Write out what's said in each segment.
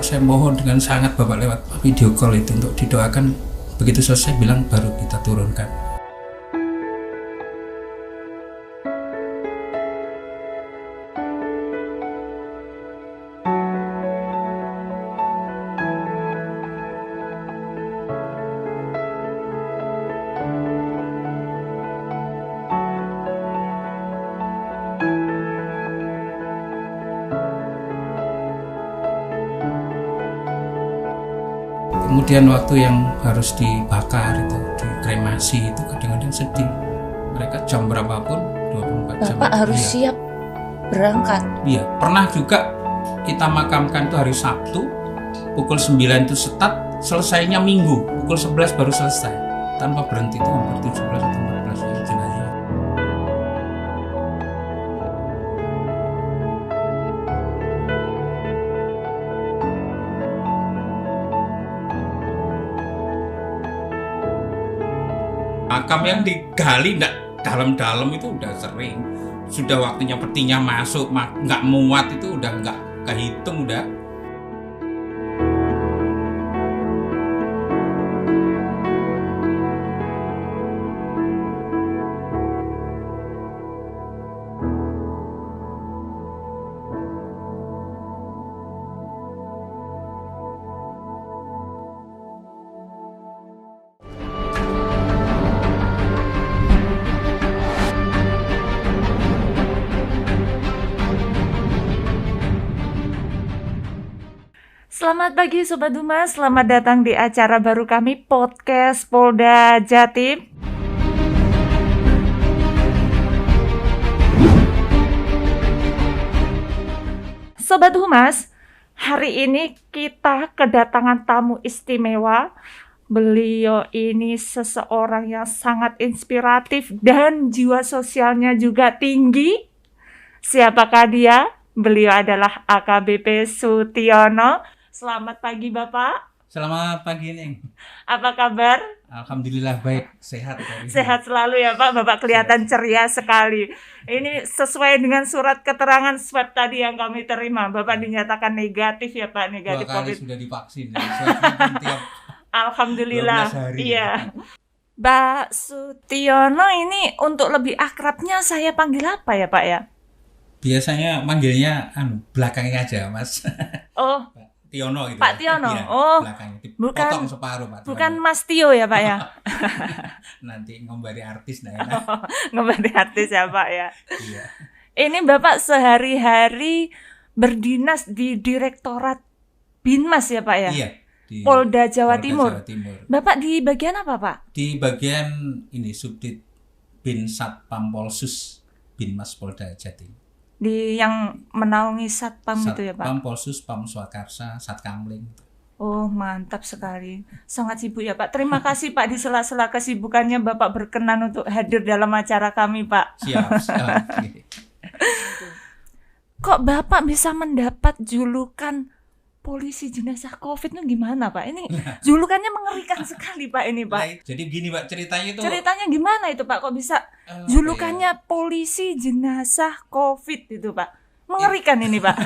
saya mohon dengan sangat Bapak lewat video call itu untuk didoakan. Begitu selesai bilang baru kita turunkan. Kemudian waktu yang harus dibakar itu, dikremasi itu kadang-kadang sedih. Mereka jam berapapun, 24 jam. Bapak harus siap berangkat. Iya, pernah juga kita makamkan itu hari Sabtu, pukul 9 itu start, selesainya Minggu, pukul 11 baru selesai. Tanpa berhenti itu hampir 17 atau 14 hari jenazah. Makam yang digali nggak dalam-dalam itu udah sering. Sudah waktunya petinya masuk, nggak muat itu udah nggak kehitung udah. Selamat pagi Sobat Humas, selamat datang di acara baru kami, Podcast Polda Jatim. Sobat Humas, hari ini kita kedatangan tamu istimewa. Beliau ini seseorang yang sangat inspiratif dan jiwa sosialnya juga tinggi. Siapakah dia? Beliau adalah AKBP Sutiono. Selamat pagi Bapak. Selamat pagi Neng. Apa kabar? Alhamdulillah baik, sehat. Sehat selalu ya Pak. Bapak kelihatan ceria sekali. Ini sesuai dengan surat keterangan swab tadi yang kami terima. Bapak dinyatakan negatif ya Pak, negatif 2 kali COVID. sudah divaksin. Tiap Alhamdulillah. 12 hari. Iya. Mbak Sutiono ini untuk lebih akrabnya saya panggil apa ya Pak ya? Biasanya manggilnya belakangnya aja Mas. Oh, Tiono gitu. Pak Tiono. Ya, Oh, belakangnya. bukan- Dipotong separuh Pak. bukan Mas Tio ya Pak ya? Nanti ngombari artis nah ya. Ngebandi artis ya Pak ya. Iya. Ini Bapak sehari-hari berdinas di Direktorat Binmas ya Pak ya? Iya. Di Polda Jawa Timur. Jawa Timur. Bapak di bagian apa Pak? Di bagian ini Subdit Bin Satpam Polsus Binmas Polda Jatim. Di yang menaungi Satpam itu ya Pak? Satpam Polsus Pam Swakarsa Satkamling. Oh mantap sekali. Sangat sibuk ya Pak. Terima kasih Pak, di sela-sela kesibukannya Bapak berkenan untuk hadir dalam acara kami Pak. Siap. Oke. Kok Bapak bisa mendapat julukan polisi jenazah COVID itu gimana Pak? Ini julukannya mengerikan sekali Pak ini Pak. Nah, jadi begini Pak, ceritanya itu Ceritanya gimana itu Pak? Kok bisa julukannya polisi jenazah COVID itu Pak? Mengerikan ini Pak.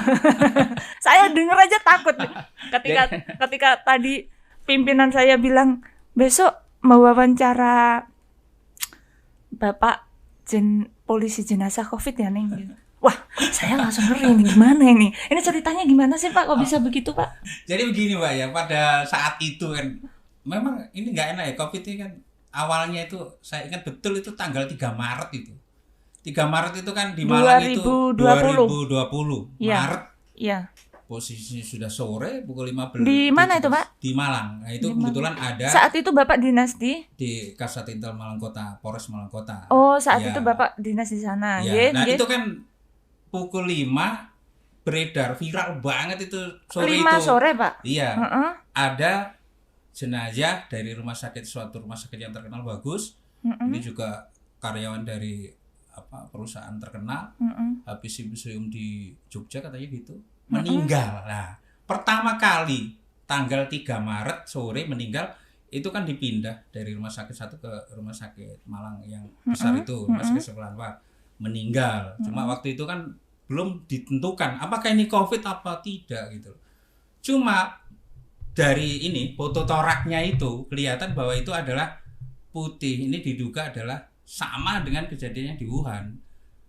Saya dengar aja takut ketika tadi pimpinan saya bilang besok mau wawancara Bapak polisi jenazah COVID ya Neng. Wah, saya langsung ngeri ini gimana ini? Ini ceritanya gimana sih Pak? Kok bisa begitu Pak? Jadi begini Pak ya, pada saat itu kan memang ini nggak enak ya, COVID ini kan awalnya itu saya ingat betul itu tanggal 3 Maret itu. 3 Maret itu kan di Malang itu 2020 Iya. Maret. Iya. Posisinya sudah sore pukul 15. Di mana itu, Pak? Di Malang. Nah, itu kebetulan ada Saat itu Bapak dinas di? di Kasat-Intel Malang Kota, Polres Malang Kota. Oh, saat Ya. itu Bapak dinas di sana. Ya. Nggih, Nah, nggih. itu kan pukul 5 beredar viral banget itu sore 5 itu. sore, Pak. Iya. Heeh. Ada jenazah dari suatu rumah sakit yang terkenal bagus. Ini juga karyawan dari perusahaan terkenal. Habis museum di Jogja katanya gitu. Meninggal. Nah, pertama kali tanggal 3 Maret sore meninggal itu kan dipindah dari rumah sakit satu ke rumah sakit Malang yang besar itu, rumah sakit sebelah Pak. Meninggal. Cuma waktu itu kan belum ditentukan apakah ini COVID apa tidak gitu. Cuma dari ini foto toraknya itu kelihatan bahwa itu adalah putih. Ini diduga adalah sama dengan kejadiannya di Wuhan.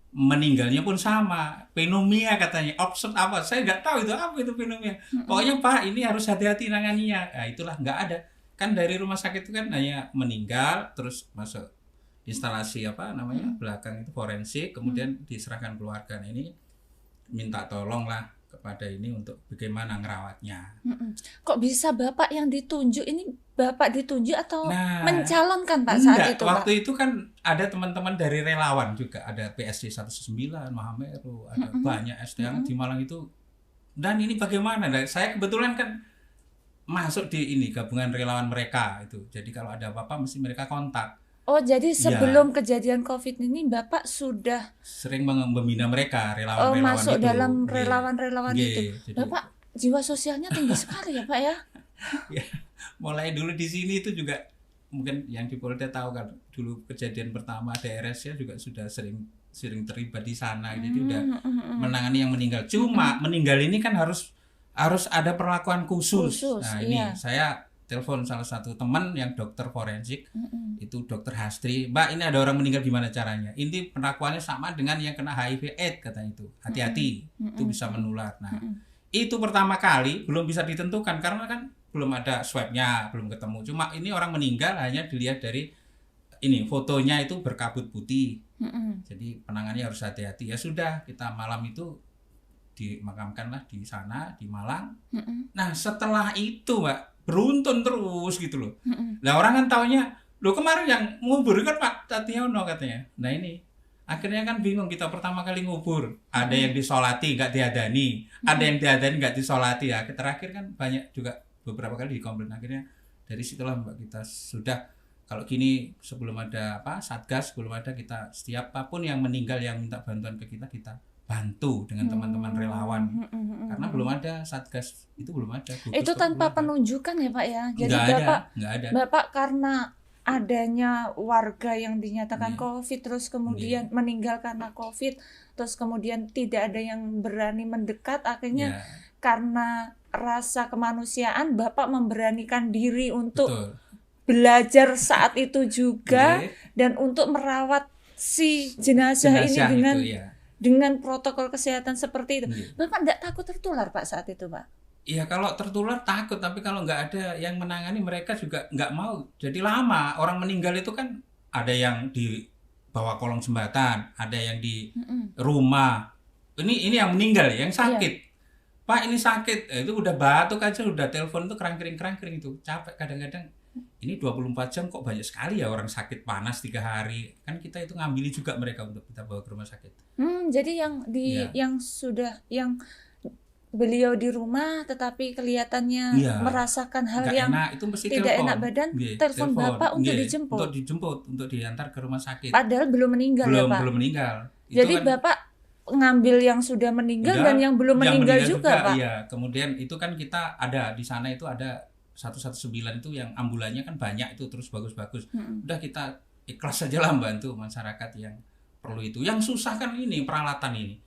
Meninggalnya pun sama, pneumonia katanya. Oxford apa? Saya nggak tahu itu apa itu pneumonia. Pokoknya Pak, ini harus hati-hati nanganinya. Nah, itulah nggak ada. Kan dari rumah sakit itu kan hanya meninggal, terus masuk instalasi apa namanya belakang itu forensik, kemudian diserahkan keluarga. Nah, ini minta tolong lah kepada ini untuk bagaimana ngerawatnya. Kok bisa Bapak yang ditunjuk ini, Bapak ditunjuk atau mencalonkan Pak saat enggak, itu waktu Pak? itu kan ada teman-teman dari relawan juga, ada PSD 19, Mahameru, ada banyak SD yang di Malang itu. Dan ini bagaimana? Nah, saya kebetulan kan masuk di ini gabungan relawan mereka itu. Jadi kalau ada apa-apa mesti mereka kontak. Oh, jadi sebelum kejadian COVID ini Bapak sudah sering membina mereka relawan-relawan masuk itu. dalam relawan-relawan itu. Jadi, Bapak jiwa sosialnya tinggi sekali ya Pak ya? Ya, mulai dulu di sini itu juga mungkin yang di Polda tahu kan dulu kejadian pertama DRS-nya juga sudah sering terlibat di sana. Jadi udah menangani yang meninggal. Cuma meninggal ini kan harus ada perlakuan khusus. Nah, ini saya telepon salah satu teman yang dokter forensik, itu dokter Hastri, Mbak ini ada orang meninggal gimana caranya? Ini perlakuannya sama dengan yang kena HIV/AIDS katanya itu, hati-hati, itu bisa menular. Nah itu pertama kali belum bisa ditentukan karena kan belum ada swabnya, belum ketemu. Cuma ini orang meninggal hanya dilihat dari ini fotonya itu berkabut putih, jadi penanganannya harus hati-hati. Ya sudah, kita malam itu dimakamkanlah di sana di Malang. Nah setelah itu Mbak beruntun terus gitu loh. Nah orang kan taunya, lo kemarin yang ngubur kan Pak Tationo katanya. Nah ini akhirnya kan bingung, kita pertama kali ngubur, ada yang disolati nggak diadani, ada yang diadani nggak disolati. Ya terakhir kan banyak juga beberapa kali dikomplain. Akhirnya dari situlah Mbak kita sudah, kalau gini sebelum ada satgas, sebelum ada kita siapapun yang meninggal yang minta bantuan ke kita bantu dengan teman-teman relawan, karena belum ada satgas, itu belum ada. Itu tanpa penunjukan ya Pak ya. Jadi nggak ada. Bapak karena adanya warga yang dinyatakan COVID, terus kemudian meninggal karena COVID, terus kemudian tidak ada yang berani mendekat, akhirnya karena rasa kemanusiaan Bapak memberanikan diri untuk belajar saat itu juga dan untuk merawat si jenazah ini dengan protokol kesehatan seperti itu. Bapak enggak takut tertular Pak saat itu Pak? Iya, kalau tertular takut, tapi kalau nggak ada yang menangani mereka juga nggak mau. Jadi lama, orang meninggal itu kan ada yang di bawah kolong jembatan, ada yang di rumah. Ini yang meninggal, yang sakit. Pak ini sakit, itu udah batuk aja, udah telepon itu kerang-kering itu. Capek kadang-kadang. Ini 24 jam kok banyak sekali ya orang sakit panas 3 hari. Kan kita itu ngambili juga mereka untuk kita bawa ke rumah sakit. Jadi yang beliau di rumah tetapi kelihatannya merasakan hal nggak yang enak, itu mesti tidak enak badan, telepon Bapak untuk dijemput, untuk diantar ke rumah sakit. Padahal belum meninggal ya Pak? Belum meninggal. Jadi kan, Bapak ngambil yang sudah meninggal dan yang belum meninggal juga Pak? Iya, kemudian itu kan kita ada di sana, itu ada 119 itu yang ambulannya kan banyak itu, terus bagus-bagus. Udah kita ikhlas saja lah bantu masyarakat yang perlu itu. Yang susah kan ini peralatan ini.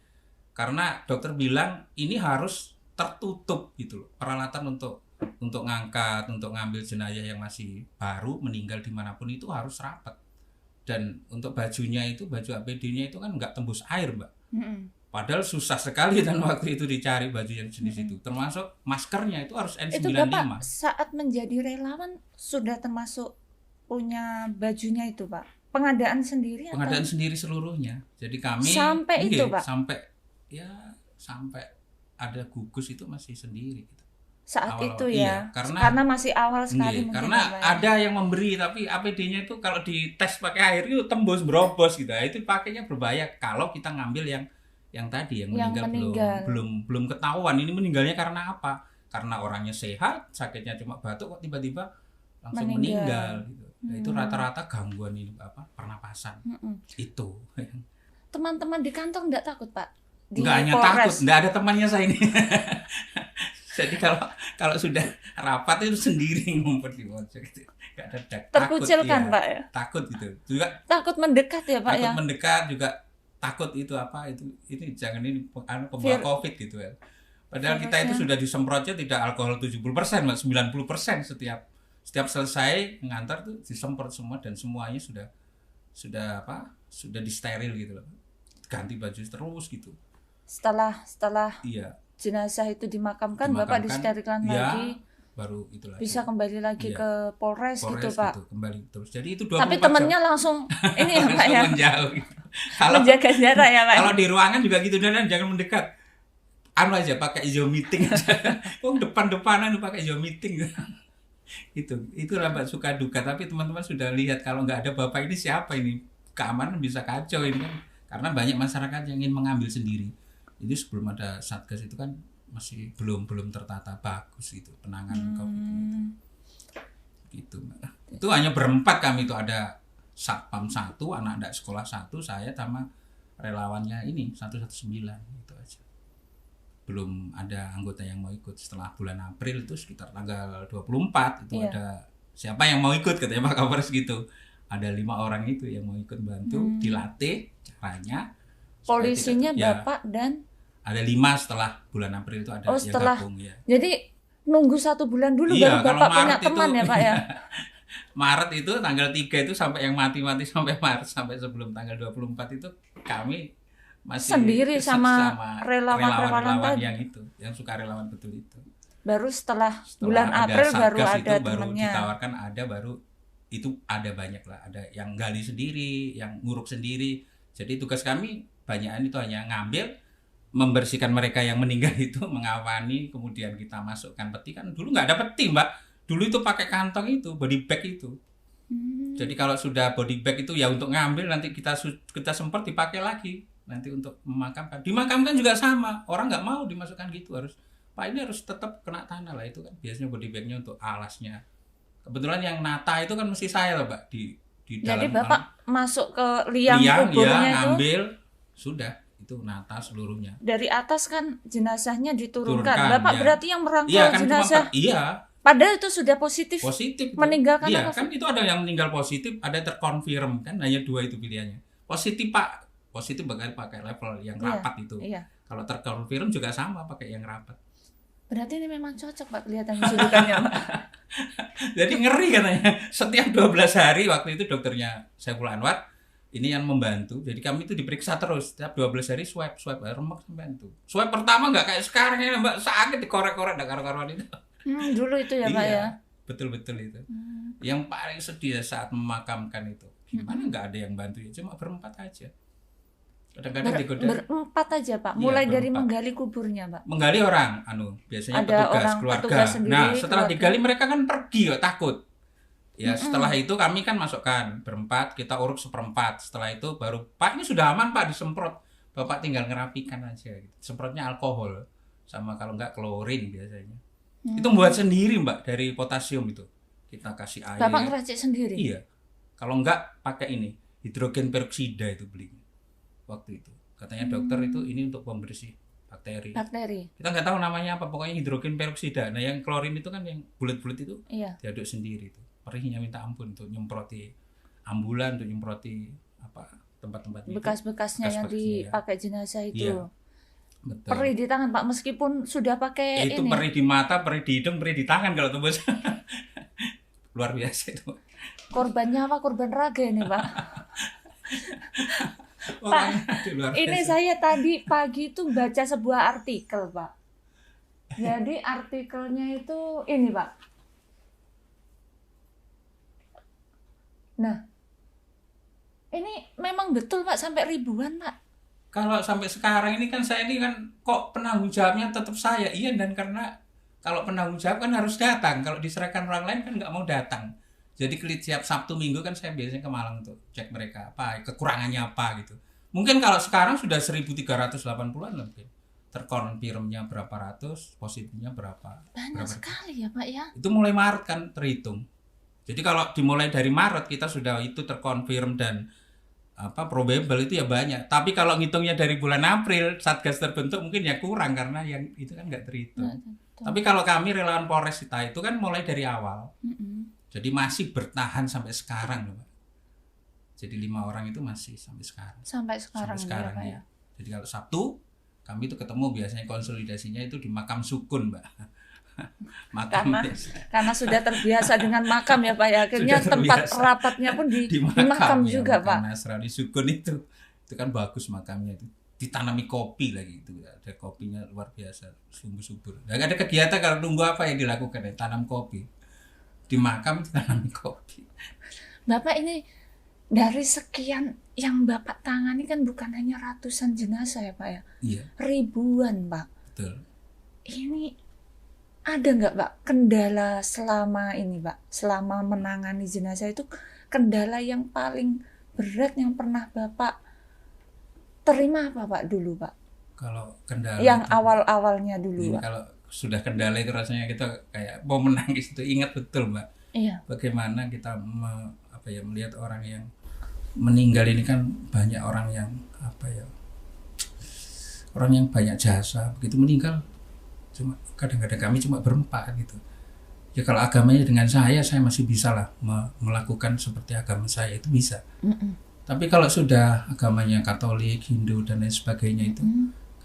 Karena dokter bilang ini harus tertutup gitu loh. Peralatan untuk ngangkat, untuk ngambil jenazah yang masih baru meninggal dimanapun itu harus rapat. Dan untuk bajunya itu, baju APD-nya itu kan nggak tembus air Mbak. Padahal susah sekali dan waktu itu dicari baju yang jenis itu. Termasuk maskernya itu harus N95. Itu Bapak saat menjadi relawan sudah termasuk punya bajunya itu Pak? Pengadaan sendiri atau? Pengadaan sendiri seluruhnya. Jadi kami sampai itu Pak? Sampai ada gugus itu masih sendiri gitu. Saat awal, itu ya, karena masih awal sekali mungkin. Karena ada yang memberi, tapi APD-nya itu kalau dites pakai air itu tembus berobos gitu. Itu pakainya berbahaya kalau kita ngambil yang tadi yang meninggal. Belum ketahuan ini meninggalnya karena apa? Karena orangnya sehat, sakitnya cuma batuk kok tiba-tiba langsung meninggal gitu. Nah, itu rata-rata gangguan ini pernapasan. Itu. Teman-teman di kantor enggak takut, Pak? Enggak hanya takut, enggak ada temannya saya ini. Jadi kalau sudah rapat itu sendiri ngumpet di pojok gitu. Enggak ada terkucilkan takut, Pak ya. Takut gitu. Juga takut mendekat ya, Pak takut ya. Takut mendekat juga, takut itu apa itu ini jangan ini pembawa Covid gitu ya. Padahal kita itu sudah disemprotnya tidak alkohol 70%, Mbak, 90% setiap selesai ngantar tuh disemprot semua dan semuanya sudah disteril gitu loh. Ganti baju terus gitu. Setelah Iya. jenazah itu dimakamkan Bapak disterilkan lagi. Baru itu lagi. Bisa kembali lagi ke Polres gitu, Pak. Gitu, kembali terus. Jadi itu 24 Tapi temennya langsung ini ya, Pak ya. Menjauh. Kalau menjaga jarak ya, Pak. Kalau di ruangan juga gitu, dan jangan mendekat. Anu aja pakai Zoom meeting aja. Depan-depanan pakai Zoom meeting. Itulah Mbak suka duka, tapi teman-teman sudah lihat kalau nggak ada Bapak ini siapa ini? Keamanan bisa kacau ini kan. Karena banyak masyarakat yang ingin mengambil sendiri. Itu sebelum ada Satgas itu kan masih belum tertata bagus itu penanganan COVID itu. Gitu, Mbak. Itu hanya berempat kami, itu ada Satpam 1, anak sekolah 1, saya sama relawannya ini 119 itu aja. Belum ada anggota yang mau ikut. Setelah bulan April itu sekitar tanggal 24 itu ada siapa yang mau ikut katanya Pak Kapolres gitu. Ada 5 orang itu yang mau ikut bantu, dilatih caranya. Polisinya Bapak dan ada 5 setelah bulan April itu ada yang gabung ya. Jadi nunggu 1 bulan dulu baru Bapak punya teman ya Pak ya. Maret itu tanggal 3 itu sampai yang mati-mati sampai Maret, sampai sebelum tanggal 24 itu kami masih sendiri sama relawan yang itu, yang suka relawan betul itu. Baru setelah bulan April baru ada temannya. Baru ditawarkan ada, baru itu ada banyak lah, ada yang gali sendiri, yang nguruk sendiri. Jadi tugas kami banyakan itu hanya ngambil, membersihkan mereka yang meninggal itu, mengawani, kemudian kita masukkan peti. Kan dulu nggak ada peti, Mbak. Dulu itu pakai kantong itu, body bag itu. Jadi kalau sudah body bag itu ya untuk ngambil, nanti kita semprot dipakai lagi. Nanti untuk memakamkan. Dimakamkan juga sama. Orang nggak mau dimasukkan gitu, harus Pak ini harus tetap kena tanah lah, itu kan biasanya body bagnya untuk alasnya. Kebetulan yang nata itu kan mesti saya loh, Mbak, di dalam. Jadi Bapak masuk ke liang kuburnya ya, ngambil, sudah itu nata seluruhnya. Dari atas kan jenazahnya diturunkan. Bapak berarti yang merangkul kan jenazah. Padahal itu sudah positif. Meninggalkan apa? Kan itu ada yang meninggal positif, ada terkonfirm kan, hanya 2 itu pilihannya. Positif Pak, positif pakai level yang rapat itu. Kalau terkonfirm juga sama pakai yang rapat. Berarti ini memang cocok Pak kelihatan julukannya Pak. Jadi ngeri katanya. Setiap 12 hari waktu itu dokternya Saiful Anwar ini yang membantu. Jadi kami itu diperiksa terus. Setiap 12 hari swab remek sampai itu. Swab pertama nggak kayak sekarang ya Mbak, sakit dikorek-korek ada karuan itu. Dulu itu ya Pak ya. Betul itu. Yang paling sedih saat memakamkan itu. Gimana nggak ada yang bantu ya, cuma berempat aja. Kadang-kadang berempat aja Pak. Mulai dari menggali kuburnya Pak. Menggali orang, biasanya ada petugas keluarga. Nah, setelah digali mereka kan pergi ya, takut. Ya, setelah itu kami kan masukkan berempat, kita uruk seperempat. Setelah itu baru Pak ini sudah aman Pak, disemprot. Bapak tinggal ngerapikan aja gitu. Semprotnya alkohol sama kalau enggak klorin biasanya. Itu buat sendiri Mbak, dari potasium itu. Kita kasih air. Bapak ngeracik sendiri? Iya. Kalau enggak pakai ini, hidrogen peroksida itu belinya. Waktu itu katanya dokter itu ini untuk pembersih bakteri. Kita nggak tahu namanya apa, pokoknya hidrogen peroksida. Nah yang klorin itu kan yang bulat-bulat itu diaduk sendiri itu. Perihnya minta ampun, untuk nyemproti ambulan, untuk nyemproti tempat-tempat bekas-bekasnya yang dipakai jenazah itu. Iya, betul. Perih di tangan Pak, meskipun sudah pakai itu perih di mata, perih di hidung, perih di tangan kalau tembus. Luar biasa itu. Korbannya apa? Korban raga ini Pak. Pak, ini saya tadi pagi itu baca sebuah artikel Pak. Jadi artikelnya itu ini Pak. Nah, ini memang betul Pak sampai ribuan Pak. Kalau sampai sekarang ini kan saya ini kan kok penanggung jawabnya tetap saya. Iya, dan karena kalau penanggung jawab kan harus datang. Kalau diserahkan orang lain kan nggak mau datang. Jadi tiap Sabtu Minggu kan saya biasanya ke Malang untuk cek mereka apa kekurangannya apa gitu. Mungkin kalau sekarang sudah 1.380-an mungkin. Terkonfirmnya berapa ratus, positifnya berapa. Banyak sekali ya Pak ya. Itu mulai Maret kan terhitung. Jadi kalau dimulai dari Maret kita sudah itu terkonfirm dan probable itu ya banyak. Tapi kalau ngitungnya dari bulan April Satgas terbentuk mungkin ya kurang karena yang itu kan nggak terhitung. Tapi kalau kami relawan Polres kita itu kan mulai dari awal. Jadi masih bertahan sampai sekarang loh Pak. Jadi 5 orang itu masih sampai sekarang. Sampai sekarang ya. Jadi kalau Sabtu kami itu ketemu biasanya konsolidasinya itu di makam sukun, Mbak. Karena sudah terbiasa dengan makam ya Pak ya, akhirnya tempat rapatnya pun di makam ya, juga Pak. Nasrani sukun itu kan bagus makamnya itu, ditanami kopi lagi itu, ada kopinya luar biasa, subur. Nggak ada kegiatan kalau nunggu apa yang dilakukan ya, tanam kopi di makam, ditanami kopi. Bapak ini dari sekian yang Bapak tangani kan bukan hanya ratusan jenazah ya Pak ya, iya. Ribuan Pak. Betul. Ini ada nggak Pak kendala selama ini Pak, selama menangani jenazah itu, kendala yang paling berat yang pernah Bapak terima apa Pak dulu Pak? Kalau kendala yang awal-awalnya dulu Pak. Kalau sudah kendala itu rasanya kita kayak mau menangis itu, ingat betul Mbak. Iya. Bagaimana kita melihat orang yang meninggal ini kan banyak orang yang orang yang banyak jasa, begitu meninggal cuma kadang-kadang kami cuma berempat gitu. Ya kalau agamanya dengan saya masih bisa lah melakukan seperti agama saya itu bisa. Tapi kalau sudah agamanya Katolik, Hindu dan lain sebagainya itu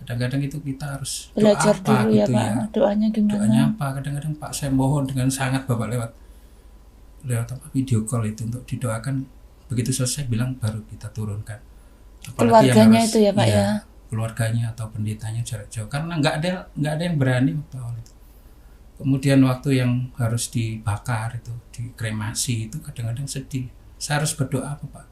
kadang-kadang itu kita harus belajar doa apa dulu gitu ya, Pak. Doanya gimana? Doanya apa? Kadang-kadang Pak saya mohon dengan sangat Bapak lewat video call itu untuk didoakan. Begitu selesai bilang baru kita turunkan. Apalagi keluarganya itu ya Pak ya. Keluarganya atau pendetanya jarak jauh karena nggak ada yang berani waktu awal itu. Kemudian waktu yang harus dibakar itu, dikremasi itu kadang-kadang sedih. Saya harus berdoa apa Pak?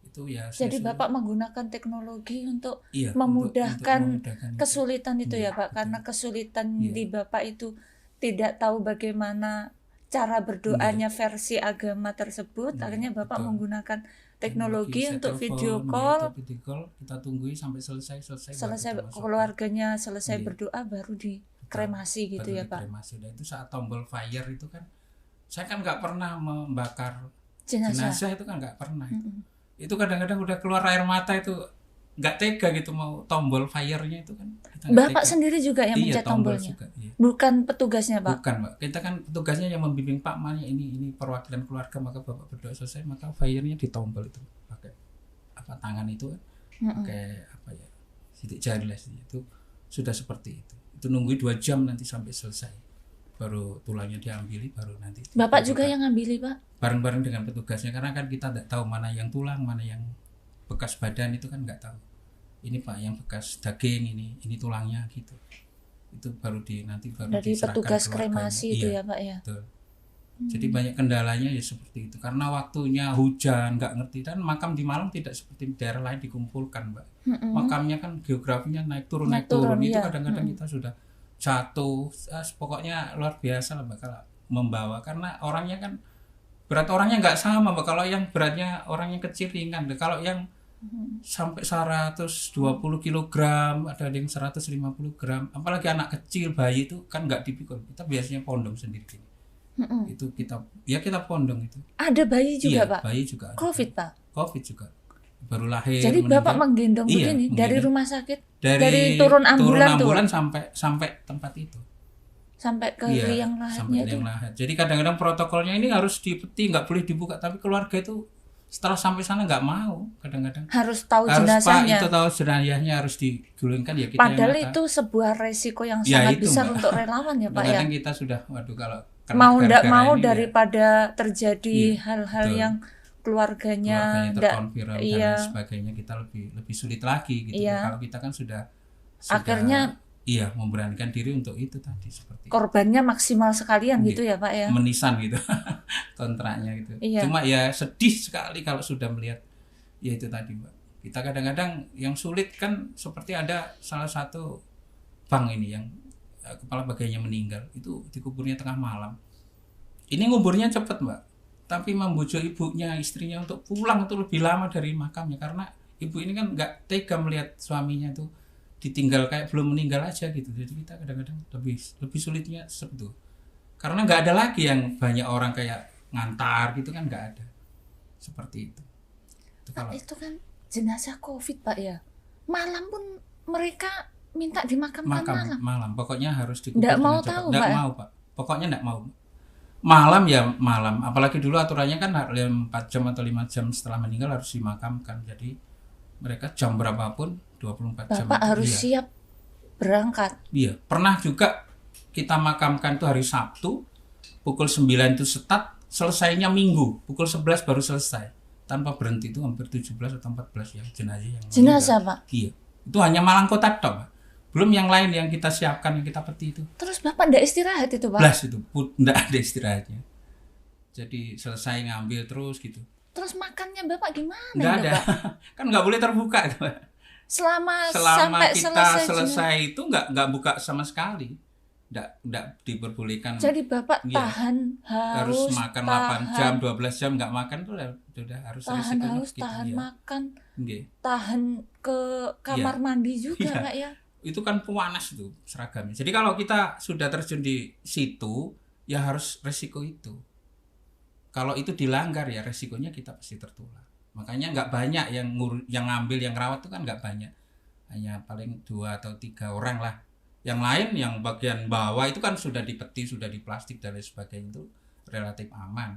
Itu ya. Jadi Bapak menggunakan teknologi untuk memudahkan kesulitan itu ya Pak, karena kesulitan di Bapak itu tidak tahu bagaimana cara berdoanya versi agama tersebut, akhirnya Bapak menggunakan teknologi untuk video call. Kita tunggu sampai selesai keluarganya selesai berdoa baru dikremasi gitu ya Pak. Kremasi. Dan itu saat tombol fire itu kan saya kan nggak pernah membakar jenazah itu kan nggak pernah. Itu kadang-kadang udah keluar air mata itu, nggak tega gitu mau tombol fire-nya itu kan. Bapak sendiri juga yang mencet tombolnya? Juga, iya. Bukan petugasnya Pak? Bukan Pak, kita kan petugasnya yang membimbing Pak Manya, ini perwakilan keluarga, maka Bapak berdoa selesai maka fire-nya ditombol itu pakai tangan itu pakai sidik jari lah itu sudah seperti itu nunggu 2 jam nanti sampai selesai baru tulangnya diambil, baru nanti Bapak juga yang ngambil Pak? Bareng-bareng dengan petugasnya, karena kan kita tidak tahu mana yang tulang, mana yang bekas badan, itu kan nggak tahu. Ini Pak yang bekas daging, ini tulangnya gitu. Itu baru nanti dari petugas kremasi itu ya Pak ya. Betul. Jadi banyak kendalanya ya seperti itu, karena waktunya hujan, nggak ngerti, dan makam di Malang tidak seperti daerah lain dikumpulkan Mbak. Makamnya kan geografinya naik turun itu ya. Kadang-kadang kita sudah jatuh, pokoknya luar biasa lah Mbak kalau membawa, karena orangnya kan berat orangnya nggak sama Mbak. Kalau yang beratnya orang yang kecil ringan, kalau yang sampai 120 kg, ada yang 150 gram, apalagi anak kecil, bayi itu kan nggak dipikul. Kita biasanya pondong sendiri. Itu kita pondong itu. Ada bayi juga Pak? Bayi juga ada. COVID Pak? COVID juga. Baru lahir. Jadi Bapak menggendong begini dari rumah sakit? Dari turun ambulan sampai tempat itu. Sampai ke liang lahatnya itu. Jadi kadang-kadang protokolnya ini harus dipeti, nggak boleh dibuka, tapi keluarga itu setelah sampai sana nggak mau, kadang-kadang harus tahu jenazahnya. Itu tahu jenazahnya harus digulingkan ya kita. Padahal itu sebuah resiko yang sangat besar Mbak. Untuk relawan ya Pak ya. Kadang kita sudah kalau mau tidak mau daripada terjadi hal-hal yang keluarganya terkonfirmasi dan sebagainya, kita lebih sulit lagi gitu. Kalau kita kan sudah akhirnya memberanikan diri untuk itu tadi, seperti korbannya maksimal sekalian gitu ya Pak ya. Menisan gitu kontraknya gitu. Cuma ya sedih sekali kalau sudah melihat ya itu tadi Mbak. Kita kadang-kadang yang sulit kan seperti ada salah satu bank ini yang kepala bagainya meninggal, itu dikuburnya tengah malam. Ini nguburnya cepat Mbak, tapi membujuk ibunya, istrinya untuk pulang itu lebih lama dari makamnya, karena ibu ini kan nggak tega melihat suaminya itu ditinggal kayak belum meninggal aja gitu. Jadi kita kadang-kadang lebih sulitnya seperti itu, karena nggak ada lagi yang banyak orang kayak ngantar gitu kan, nggak ada seperti itu. Itu kan jenazah COVID Pak ya, malam pun mereka minta dimakamkan malam. Pokoknya harus dikubur. Nggak mau tahu Pak. Mau Pak. Pokoknya nggak mau. Malam ya malam. Apalagi dulu aturannya kan 4 jam atau 5 jam setelah meninggal harus dimakamkan. Jadi mereka jam berapapun 24 jam. Bapak harus siap berangkat. Iya, pernah juga kita makamkan itu hari Sabtu pukul 9 itu selesainya Minggu pukul 11 baru selesai tanpa berhenti. Itu hampir 17 atau 14 yang jenazah Pak. Iya, itu hanya Malang Kota tok, Pak. Belum yang lain yang kita siapkan, yang kita peti itu. Terus Bapak enggak istirahat itu, Pak? Blas itu, enggak ada istirahatnya. Jadi selesai ngambil terus gitu. Terus makannya Bapak gimana? Enggak ada. Kan enggak boleh terbuka itu, Pak. Selama Sampai kita selesai itu enggak buka sama sekali. Enggak diperbolehkan. Jadi Bapak tahan harus makan 8 jam, 12 jam enggak makan tuh udah harus tahan haus, gitu, tahan makan. Tahan ke kamar mandi juga, Pak ya. Itu kan panas itu seragamnya. Jadi kalau kita sudah terjun di situ, ya harus resiko itu. Kalau itu dilanggar ya resikonya kita pasti tertular. Makanya nggak banyak yang ngambil, yang rawat itu kan nggak banyak. Hanya paling 2 atau 3 orang lah. Yang lain yang bagian bawah itu kan sudah dipeti, sudah di plastik dan lain sebagainya, itu relatif aman.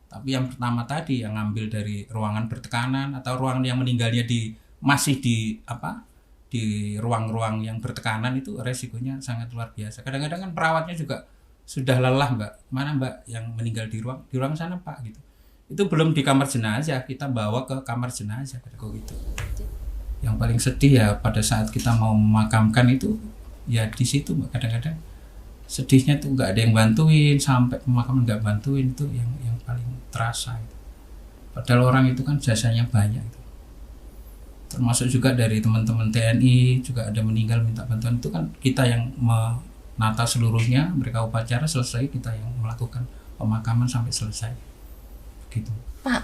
Tapi yang pertama tadi yang ngambil dari ruangan bertekanan atau ruangan yang meninggalnya masih di ruang-ruang yang bertekanan, itu resikonya sangat luar biasa. Kadang-kadang kan perawatnya juga sudah lelah, Mbak. Mana Mbak yang meninggal di ruang sana, Pak, gitu. Itu belum di kamar jenazah, kita bawa ke kamar jenazah gitu. Yang paling sedih ya pada saat kita mau memakamkan itu ya di situ, Mbak. Kadang-kadang sedihnya tuh nggak ada yang bantuin, sampai pemakaman nggak bantuin, itu yang paling terasa itu. Padahal orang itu kan jasanya banyak itu. Termasuk juga dari teman-teman TNI juga ada meninggal minta bantuan, itu kan kita yang menata seluruhnya, mereka upacara selesai, kita yang melakukan pemakaman sampai selesai gitu. Pak,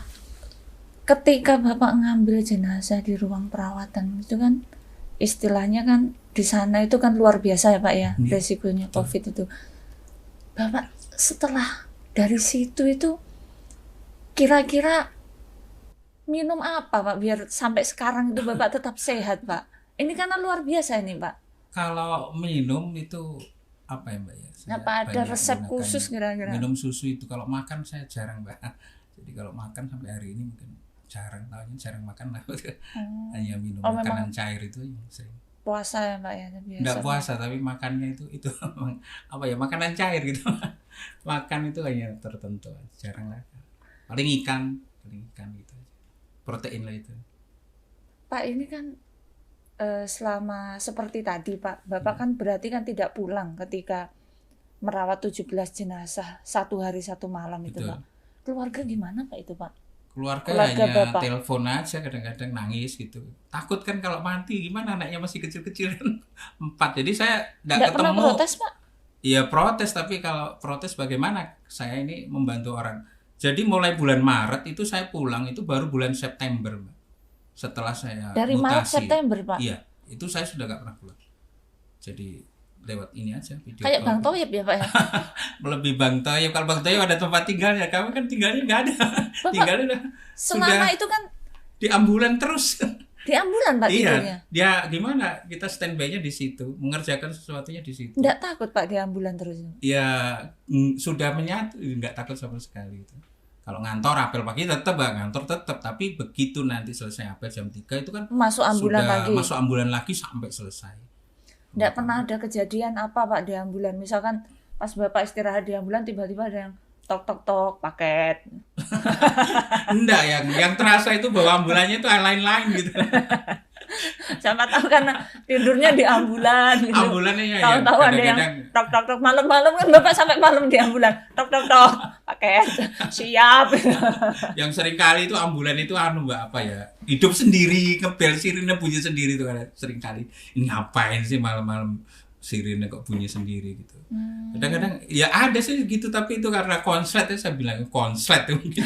ketika Bapak ngambil jenazah di ruang perawatan itu kan istilahnya kan di sana itu kan luar biasa ya Pak ya, resikonya COVID itu. Bapak setelah dari situ itu kira-kira minum apa Pak biar sampai sekarang itu Bapak tetap sehat, Pak? Ini karena luar biasa ini, Pak. Kalau minum itu apa ya, Mbak ya? Apa ada resep khusus kira-kira? Minum susu itu, kalau makan saya jarang, Mbak. Jadi kalau makan sampai hari ini mungkin jarang makan lah. Hanya minum makanan cair itu yang sering. Puasa ya, Pak ya? Enggak puasa, tapi makannya itu apa ya, makanan cair gitu. Makan itu hanya tertentu, jarang lah. Paling ikan gitu. Protein lah itu. Pak, ini kan selama seperti tadi Pak, Bapak kan berarti kan tidak pulang ketika merawat 17 jenazah 1 hari 1 malam. Betul. Itu Pak. Keluarga gimana Pak itu Pak? Keluarga hanya Bapak telepon aja, kadang-kadang nangis gitu. Takut kan kalau mati, gimana anaknya masih kecil-kecil kan 4. Jadi saya enggak ketemu. Pernah protes Pak? Iya protes, tapi kalau protes bagaimana? Saya ini membantu orang. Jadi mulai bulan Maret itu saya pulang itu baru bulan September, Mbak. Setelah saya dari mutasi. Maret September, Pak? Iya, itu saya sudah gak pernah pulang. Jadi lewat ini aja video. Kayak Bang Toyib ya Pak ya? Lebih Bang Toyib. Kalau Bang Toyib ada tempat tinggal ya, kami kan tinggalnya gak ada. Tinggalnya udah selama itu kan di ambulan terus. Di ambulan Pak tidurnya? Iya, dia gimana, kita standby-nya di situ, mengerjakan sesuatunya di situ. Nggak takut Pak di ambulan terus? Ya sudah menyatu, nggak takut sama sekali itu. Kalau ngantor apel pagi tetap ngantor tetap, tapi begitu nanti selesai apel jam 3 itu kan masuk ambulan lagi. Masuk ambulan lagi sampai selesai. Nggak pernah ada kejadian apa Pak di ambulan, misalkan pas Bapak istirahat di ambulan tiba-tiba ada yang tok paket. Enggak, yang terasa itu bahwa ambulannya itu lain-lain gitu. Siapa tahu karena tidurnya di ambulan gitu. Ambulannya ya. Tahu-tahu ada yang tok malam-malam kan Bapak sampai malam di ambulan. Tok paket siap. Yang sering kali itu ambulan itu Mbak, apa ya? Hidup sendiri, ngebel sirine bunyi sendiri itu kan sering kali. Ini ngapain sih malam-malam sirine kok bunyi sendiri gitu. Kadang-kadang ya ada sih gitu, tapi itu karena konslet ya, saya bilang konslet mungkin.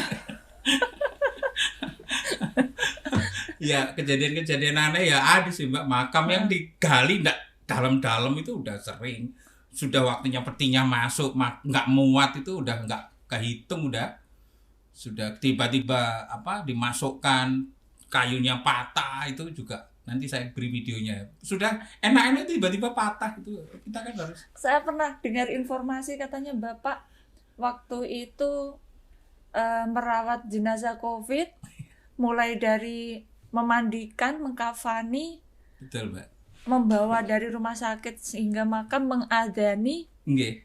Ya kejadian-kejadian aneh ya ada sih Mbak. Makam yang digali enggak dalam-dalam itu udah sering. Sudah waktunya petinya masuk nggak muat itu udah nggak kehitung, udah sudah tiba-tiba dimasukkan kayunya patah, itu juga nanti saya beri videonya. Sudah enak-enak tiba-tiba patah, itu kita kan harus. Saya pernah dengar informasi katanya Bapak waktu itu merawat jenazah COVID mulai dari memandikan, mengkafani, betul Mbak, membawa dari rumah sakit sehingga makam, mengadani,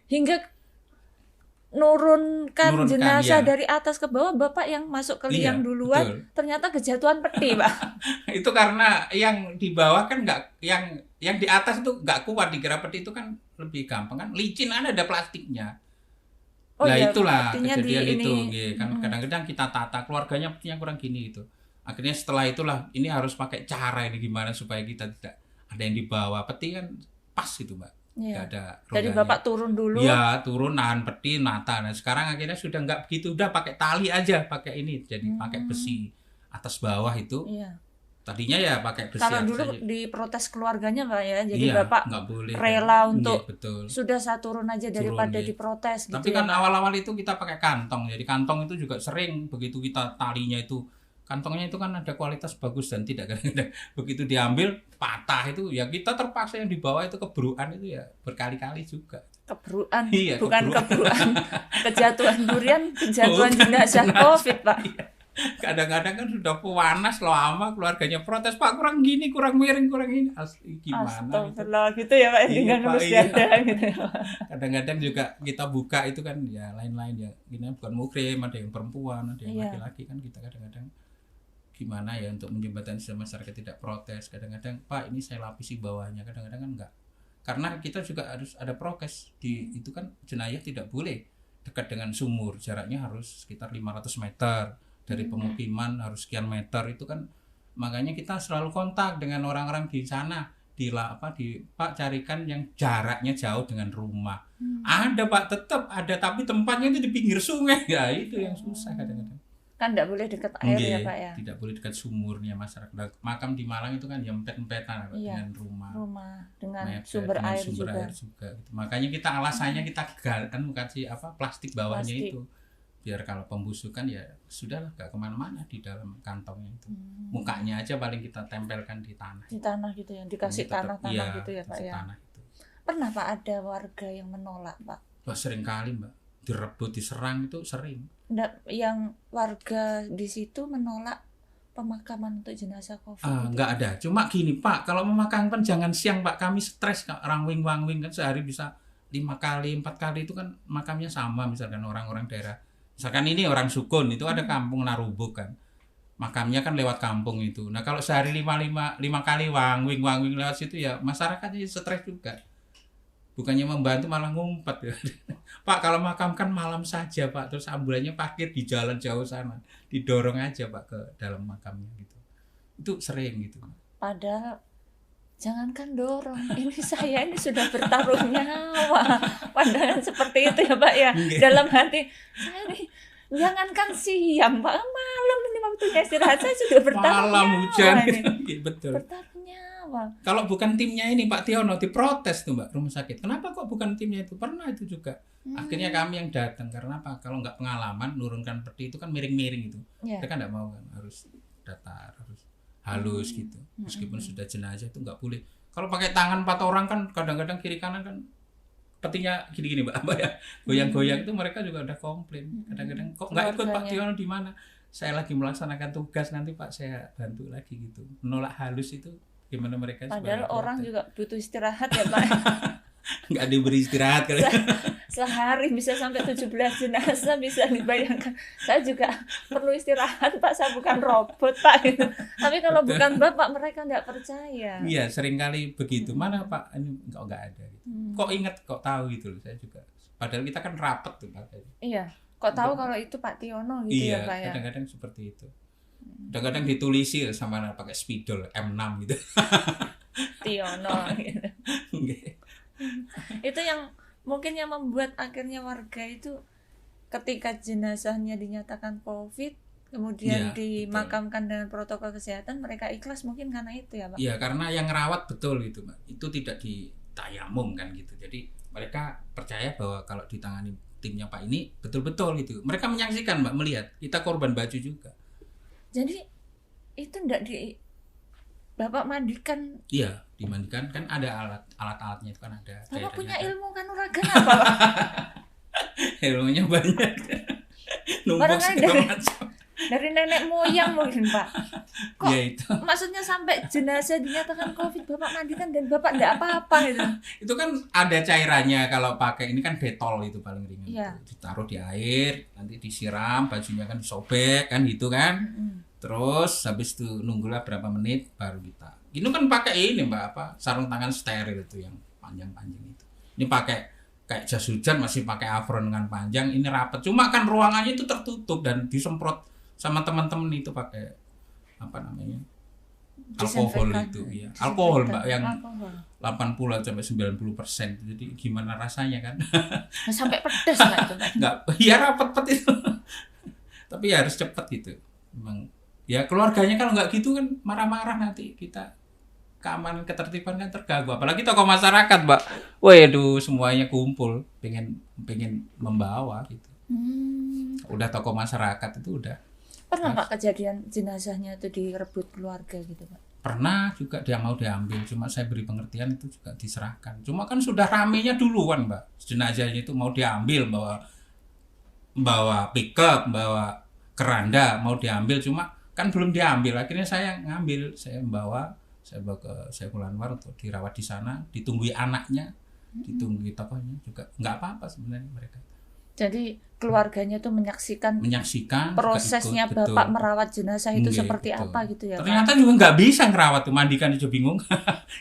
hingga nurunkan jenazah dari atas ke bawah. Bapak yang masuk ke liang duluan, betul. Ternyata kejatuhan peti Pak. Itu karena yang di bawah kan nggak, yang di atas itu nggak kuat, dikira peti itu kan lebih gampang kan, licin kan, ada plastiknya. Nah itulah kejadian itu kan. Kadang-kadang kita tata, keluarganya petinya kurang gini gitu. Akhirnya setelah itulah ini harus pakai cara ini gimana supaya kita tidak ada yang dibawa, peti kan pas gitu Mbak. Iya. Ada rodanya. Jadi Bapak turun dulu. Ya, turun nahan peti, nata. Nah, sekarang akhirnya sudah nggak begitu, udah pakai tali aja, pakai ini. Jadi pakai besi atas bawah itu. Iya. Tadinya ya pakai besi. Kalau dulu aja diprotes keluarganya Pak ya. Jadi Bapak nggak boleh, rela untuk betul. Sudah saya turun aja daripada diprotes. Tapi gitu kan ya, awal-awal itu kita pakai kantong. Jadi kantong itu juga sering begitu kita talinya itu, kantongnya itu kan ada kualitas bagus dan tidak kadang-kadang begitu diambil patah itu ya kita terpaksa yang di bawah itu kebruan itu ya berkali-kali juga. Kebruan, iya, bukan kebruan. Kejatuhan durian, kejatuhan jenazah COVID Pak. Iya. Kadang-kadang kan sudah panas lama, keluarganya protes, Pak kurang gini, kurang miring, kurang ini. Asli gimana? Astagfirullah gitu ya Pak, dengan harus ada gitu. Kadang-kadang juga kita buka itu kan ya lain-lain ya. Gini bukan muhrim, ada yang perempuan, ada yang laki-laki kan, kita kadang-kadang gimana ya untuk menjembatani masyarakat tidak protes. Kadang-kadang Pak ini saya lapisi bawahnya, kadang-kadang kan enggak. Karena kita juga harus ada prokes di itu kan, jenayah tidak boleh dekat dengan sumur, jaraknya harus sekitar 500 meter dari pemukiman, harus sekian meter itu kan. Makanya kita selalu kontak dengan orang-orang di sana, Pak carikan yang jaraknya jauh dengan rumah. Ada Pak, tetap ada, tapi tempatnya itu di pinggir sungai. Ya itu yang susah kadang-kadang. Kan tidak boleh dekat air ya Pak ya. Tidak boleh dekat sumurnya masyarakat. Makam di Malang itu kan ya empet-empetan dengan rumah dengan sumber air juga. Gitu. Makanya kita alasannya kita kan kasih plastik bawahnya itu. Biar kalau pembusukan ya sudahlah, gak kemana-mana di dalam kantongnya itu. Mukanya aja paling kita tempelkan di tanah. Di tanah gitu ya, dikasih tanah-tanah gitu ya Pak ya. Tanah itu. Pernah Pak ada warga yang menolak Pak? Wah, sering kali Mbak, direbut, diserang itu sering. Nggak, yang warga di situ menolak pemakaman untuk jenazah COVID? Nggak ada, cuma gini Pak, kalau memakamkan jangan siang Pak, kami stres rangwing kan sehari bisa 5 kali 4 kali itu kan makamnya sama. Misalkan orang-orang daerah, misalkan ini orang Sukun itu ada kampung Narubuk kan, makamnya kan lewat kampung itu. Nah kalau sehari 5 kali wangwing lewat situ ya masyarakatnya stres juga. Bukannya membantu malah ngumpet ya. Pak kalau makamkan malam saja Pak, terus ambulannya parkir di jalan jauh sana, didorong aja Pak ke dalam makamnya gitu. Itu sering gitu. Padahal jangankan dorong, ini saya ini sudah bertaruh nyawa. Pandangan seperti itu ya Pak ya. Dalam hati saya nih, jangankan siang Pak, malam ini waktunya istirahat saya sudah bertaruh malam nyawa. Hujan. Betul. Bertaruh nyawa. Kalau bukan timnya ini Pak Tiono diprotes tuh Mbak rumah sakit. Kenapa kok bukan timnya itu? Pernah itu juga. Akhirnya kami yang datang, karena apa? Kalau nggak pengalaman nurunkan peti itu kan miring-miring itu. Mereka nggak mau kan, harus datar, harus halus gitu. Meskipun sudah jenazah itu nggak boleh. Kalau pakai tangan 4 orang kan kadang-kadang kiri kanan kan petinya gini-gini Mbak, ya goyang-goyang itu mereka juga udah komplain. Kadang-kadang kok nggak ikut Pak Tiono di mana? Saya lagi melaksanakan tugas, nanti Pak saya bantu lagi gitu. Menolak halus itu gimana mereka? Padahal orang juga butuh istirahat ya Pak. Nggak diberi istirahat kali. Sehari bisa sampai 17 jenazah, bisa dibayangkan. Saya juga perlu istirahat Pak, saya bukan robot Pak. Tapi kalau bukan Bapak mereka nggak percaya. Iya, sering kali begitu. Mana Pak? Ini nggak ada gitu. Kok ingat, kok tahu gitu loh. Saya juga. Padahal kita kan rapat tuh Pak. Iya. Kok tahu kalau itu Pak Tiono gitu ya Pak ya. Iya, kadang-kadang seperti itu. Kadang-kadang ditulisi sama pakai spidol M6 gitu. Tiono gitu. Itu yang mungkin yang membuat akhirnya warga itu ketika jenazahnya dinyatakan COVID kemudian dimakamkan dengan protokol kesehatan, mereka ikhlas mungkin karena itu ya Pak. Iya, karena yang ngerawat betul gitu Mbak. Itu tidak ditayamum kan gitu. Jadi mereka percaya bahwa kalau ditangani timnya Pak ini betul-betul gitu. Mereka menyaksikan Mbak, melihat kita korban baju juga. Jadi itu enggak Bapak mandikan? Iya, dimandikan kan ada alat-alatnya itu kan ada. Bapak punya ilmu kanuragan apa Pak? Ilmunya banyak. Barangkali dari nenek moyang mungkin Pak. Kok Ya itu. maksudnya sampai jenazah dinyatakan COVID Bapak mandikan dan Bapak enggak apa-apa gitu. Itu kan ada cairannya, kalau pakai ini kan detol itu paling ringan. Iya. Itu. Ditaruh di air, nanti disiram, bajunya kan disobek kan gitu kan. Terus habis itu nunggulah berapa menit baru kita. Ini kan pakai ini Mbak apa? Sarung tangan steril itu yang panjang-panjang itu. Ini pakai kayak jas hujan masih pakai apron dengan panjang, ini rapat. Cuma kan ruangannya itu tertutup dan disemprot sama teman-teman itu pakai apa namanya? Alkohol itu ya. Alkohol Mbak yang 80 sampai 90%. Jadi gimana rasanya kan? Sampai pedes lah itu Pak. Enggak, ya rapat-rapat itu. Tapi ya harus cepat gitu. Memang ya keluarganya kalau nggak gitu kan marah-marah nanti kita keamanan ketertiban kan terganggu, apalagi tokoh masyarakat Mbak. Waduh semuanya kumpul pengen membawa gitu. Udah tokoh masyarakat itu udah. Pernah Pak kejadian jenazahnya itu direbut keluarga gitu Pak? Pernah juga dia mau diambil, cuma saya beri pengertian itu juga diserahkan. Cuma kan sudah ramenya duluan Mbak, jenazahnya itu mau diambil bawa pickup, bawa keranda mau diambil, cuma kan belum diambil. Akhirnya saya ngambil, saya bawa ke Saiful Anwar untuk dirawat di sana, ditunggui anaknya, ditunggui tokohnya juga nggak apa-apa sebenarnya mereka. Jadi keluarganya tuh menyaksikan prosesnya ikut, Bapak merawat jenazah itu seperti betul. apa gitu ya Ternyata Pak? juga nggak bisa ngerawat tuh, mandikan aja bingung.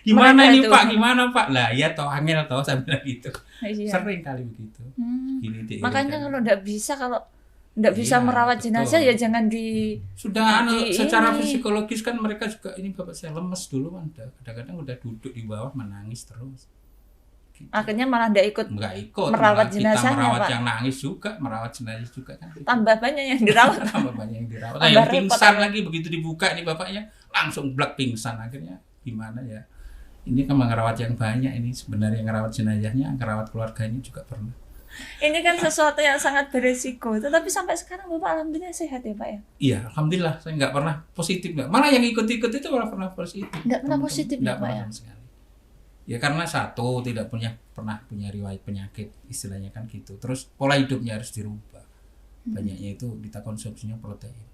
Gimana Mereka ini itu. Pak, gimana Pak? Lah ya toh angel toh saya bilang gitu. Iya. Sering kali begitu. Gini Makanya kalau nggak bisa Iya, merawat betul. jenazah ya jangan di sudah secara ini. psikologis kan mereka juga, ini bapak saya lemes dulu kan, kadang-kadang udah duduk di bawah menangis terus. Gitu. Akhirnya malah nggak ikut merawat kita jenazahnya merawat Pak. yang nangis juga, merawat jenazah juga kan. Tambah banyak yang dirawat. Tambah banyak yang dirawat. Tambah Yang repot pingsan ya. lagi begitu dibuka nih bapaknya langsung blek pingsan, akhirnya gimana ya? Ini kan merawat yang banyak, ini sebenarnya ngerawat jenazahnya, ngerawat keluarganya juga pernah. Ini kan sesuatu yang sangat beresiko. Tetapi sampai sekarang Bapak alhamdulillah sehat ya Pak ya? Iya, alhamdulillah saya nggak pernah positif nggak. Malah yang ikut-ikut itu malah pernah positif. Nggak pernah positif ya Nggak Pak pernah ya? sama sekali. Ya karena satu tidak pernah punya riwayat penyakit, istilahnya kan gitu. Terus pola hidupnya harus dirubah. Banyaknya itu kita konsumsinya protein.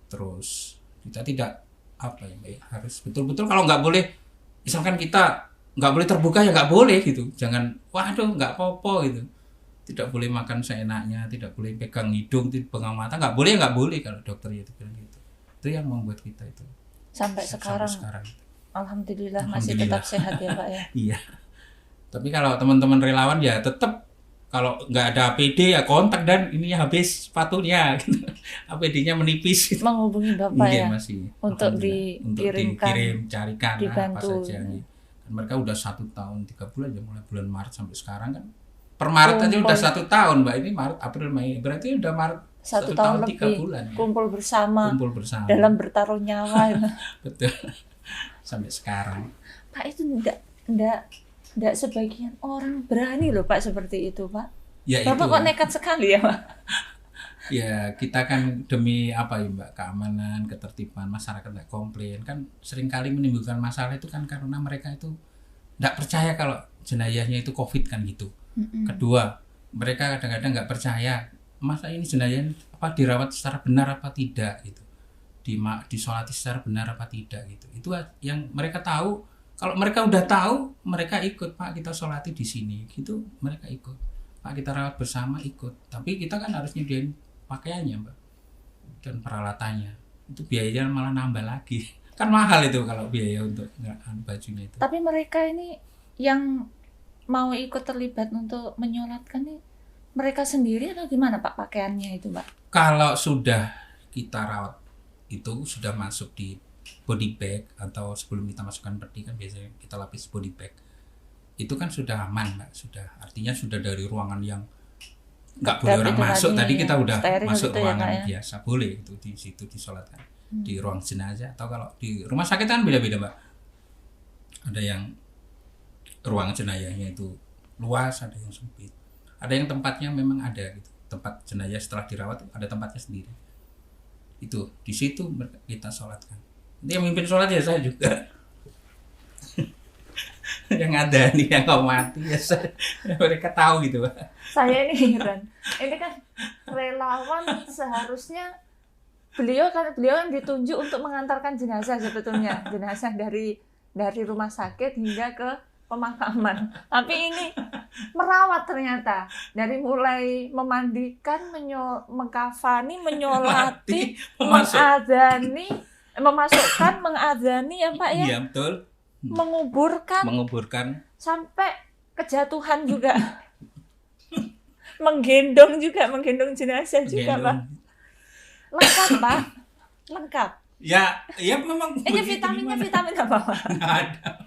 Terus kita tidak harus betul-betul kalau nggak boleh, misalkan kita nggak boleh terbuka ya nggak boleh gitu. Jangan waduh nggak apa-apa gitu. Tidak boleh makan seenaknya, tidak boleh pegang hidung, pegang mata, nggak boleh kalau dokternya itu bilang gitu. Itu yang membuat kita itu Sampai sekarang. Alhamdulillah masih tetap sehat ya Pak ya. Iya. Tapi kalau teman-teman relawan ya tetap kalau nggak ada APD ya kontak dan ini habis sepatunya, gitu. APD-nya menipis. Gitu. Menghubungi Bapak ya. Masih. Untuk dikirim, carikan dibantu. apa saja. Kan mereka udah 1 tahun 3 bulan ya, mulai bulan Maret sampai sekarang kan. Per Maret aja udah 1 tahun Mbak, ini Maret, April, Mei, berarti udah Maret 1 tahun 3 lebih. bulan. Kumpul bersama. Dalam bertaruh nyawa. Betul. Sampai sekarang. Pak itu enggak sebagian orang berani loh Pak seperti itu Pak. Ya, Bapak itu. kok nekat sekali ya Pak? Ya kita kan demi apa ya Mbak, keamanan, ketertiban masyarakat nggak komplain kan, seringkali menimbulkan masalah itu kan karena mereka itu nggak percaya kalau jenayahnya itu COVID kan gitu. Kedua, mereka kadang-kadang nggak percaya masa ini jenayah apa dirawat secara benar apa tidak gitu, disolati secara benar apa tidak gitu. Itu yang mereka tahu. Kalau mereka udah tahu, mereka ikut, Pak kita solati di sini gitu, mereka ikut, Pak kita rawat bersama, ikut. Tapi kita kan harus nyediain pakaiannya Mbak dan peralatannya, itu biayanya malah nambah lagi kan mahal itu kalau biaya untuk bajunya itu. Tapi mereka ini yang mau ikut terlibat untuk menyolatkan nih mereka sendiri atau gimana Pak pakaiannya itu Pak? Kalau sudah kita rawat itu sudah masuk di body bag atau sebelum kita masukkan peti kan biasanya kita lapis body bag, itu kan sudah aman Mbak, sudah artinya sudah dari ruangan yang nggak boleh orang masuk tadi kita udah masuk gitu ruangan ya, biasa boleh itu di situ disolatkan di ruang jenazah. Atau kalau di rumah sakit kan beda-beda Mbak, ada yang ruang jenayahnya itu luas, ada yang sempit, ada yang tempatnya memang ada gitu, tempat jenayah setelah dirawat ada tempatnya sendiri, itu di situ kita sholatkan. Ini yang mimpin sholat ya saya juga yang ada nih yang mau mati ya mereka tahu gitu Pak. Saya ini heran, ini kan relawan seharusnya beliau kan ditunjuk untuk mengantarkan jenazah sebetulnya, jenazah dari rumah sakit hingga ke pemakaman. Tapi ini merawat ternyata, dari mulai memandikan, mengkafani, menyolati, mengadani, memasukkan, mengadani ya Pak ya. Iya betul. Menguburkan sampai kejatuhan juga. menggendong jenazah juga Pak. Lengkap Pak, lengkap. Ya memang. Ini vitamin apa Pak? Nggak ada.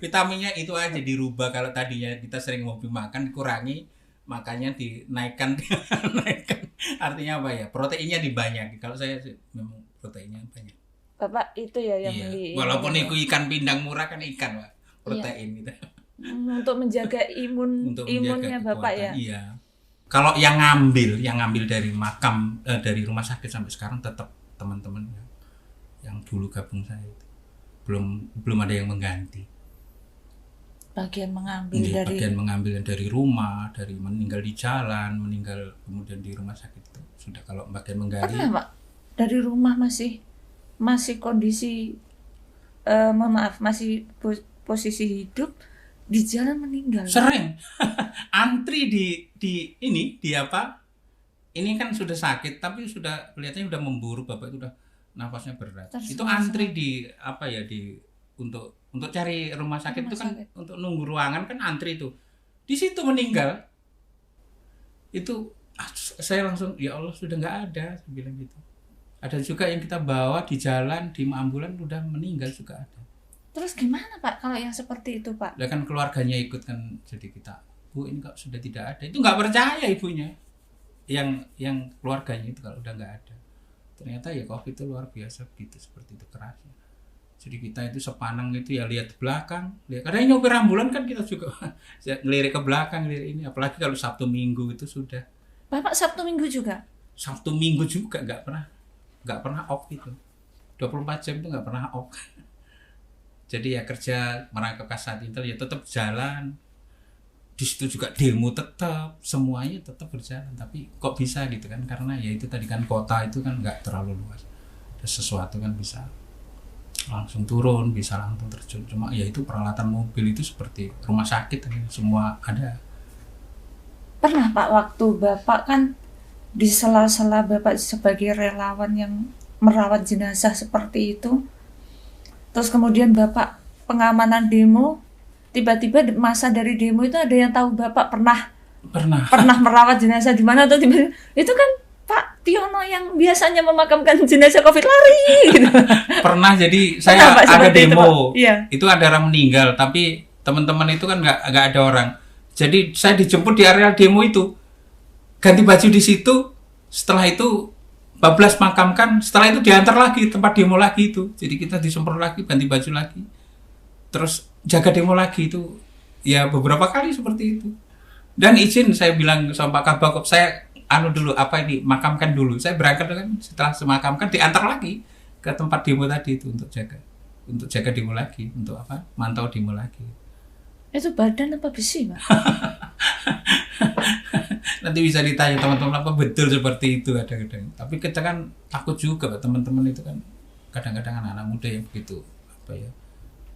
Vitaminnya itu aja dirubah. Kalau tadinya kita sering hobi makan, kurangi makannya, dinaikkan. Artinya apa ya? Proteinnya dibanyak. Kalau saya sih memang proteinnya banyak. Bapak itu ya yang walaupun itu ikan pindang murah kan ikan Pak. Protein gitu. Untuk menjaga imunnya Bapak ya. Iya. Kalau yang ngambil dari makam dari rumah sakit sampai sekarang tetap teman-teman yang dulu gabung saya itu. Belum ada yang mengganti. Bagian mengambil dari rumah, dari meninggal di jalan, meninggal kemudian di rumah sakit itu sudah. Kalau bagian menggali. Pernah Pak dari rumah masih kondisi masih posisi hidup, di jalan meninggal. Sering. Antri di apa? Ini kan sudah sakit tapi sudah kelihatannya udah memburuk, Bapak itu udah nafasnya berat. Itu antri di apa ya, untuk cari rumah sakit itu kan, untuk nunggu ruangan kan antri itu. Di situ meninggal. Itu saya langsung, ya Allah sudah nggak ada, saya bilang gitu. Ada juga yang kita bawa di jalan, di ambulan udah meninggal juga ada. Terus gimana Pak kalau yang seperti itu Pak? Lah kan keluarganya ikut kan, jadi kita, Bu ini kok sudah tidak ada. Itu nggak percaya ibunya. Yang keluarganya itu kalau udah nggak ada. Ternyata ya COVID itu luar biasa gitu, seperti itu kerasnya. Jadi kita itu sepanang itu ya lihat belakang, kadang nyopir ambulan kan kita juga ngelirik ke belakang, ngelirik ini. Apalagi kalau Sabtu Minggu itu sudah. Bapak Sabtu Minggu juga? Sabtu Minggu juga nggak pernah off itu. 24 jam itu nggak pernah off. Jadi ya kerja merangkap Kasat Intel ya tetap jalan. Di situ juga demo tetap, semuanya tetap berjalan. Tapi kok bisa gitu kan? Karena ya itu tadi kan, kota itu kan nggak terlalu luas. Ada sesuatu kan bisa langsung turun, bisa langsung terjun. Cuma ya itu peralatan mobil itu seperti rumah sakit, semua ada. Pernah Pak waktu Bapak kan di sela-sela Bapak sebagai relawan yang merawat jenazah seperti itu, terus kemudian Bapak pengamanan demo, tiba-tiba masa dari demo itu ada yang tahu Bapak pernah merawat jenazah di mana, atau tiba-tiba itu kan Pak Tiono yang biasanya memakamkan jenazah COVID lari gitu. Pernah, jadi saya ada demo itu ada orang meninggal, tapi teman-teman itu kan nggak ada orang, jadi saya dijemput di area demo itu, ganti baju di situ, setelah itu bablas makamkan, setelah itu diantar lagi tempat demo lagi itu, jadi kita disemprot lagi, ganti baju lagi, terus jaga demo lagi itu ya beberapa kali seperti itu. Dan izin saya bilang sama Pak Kabakop, saya dulu makamkan dulu, saya berangkat kan, setelah semakamkan diantar lagi ke tempat demo tadi itu untuk jaga demo lagi, untuk mantau demo lagi. Itu badan apa besi Pak? Nanti bisa ditanya teman-teman apa betul seperti itu kadang-kadang. Tapi kita kan takut juga Pak, teman-teman itu kan kadang-kadang anak-anak muda yang begitu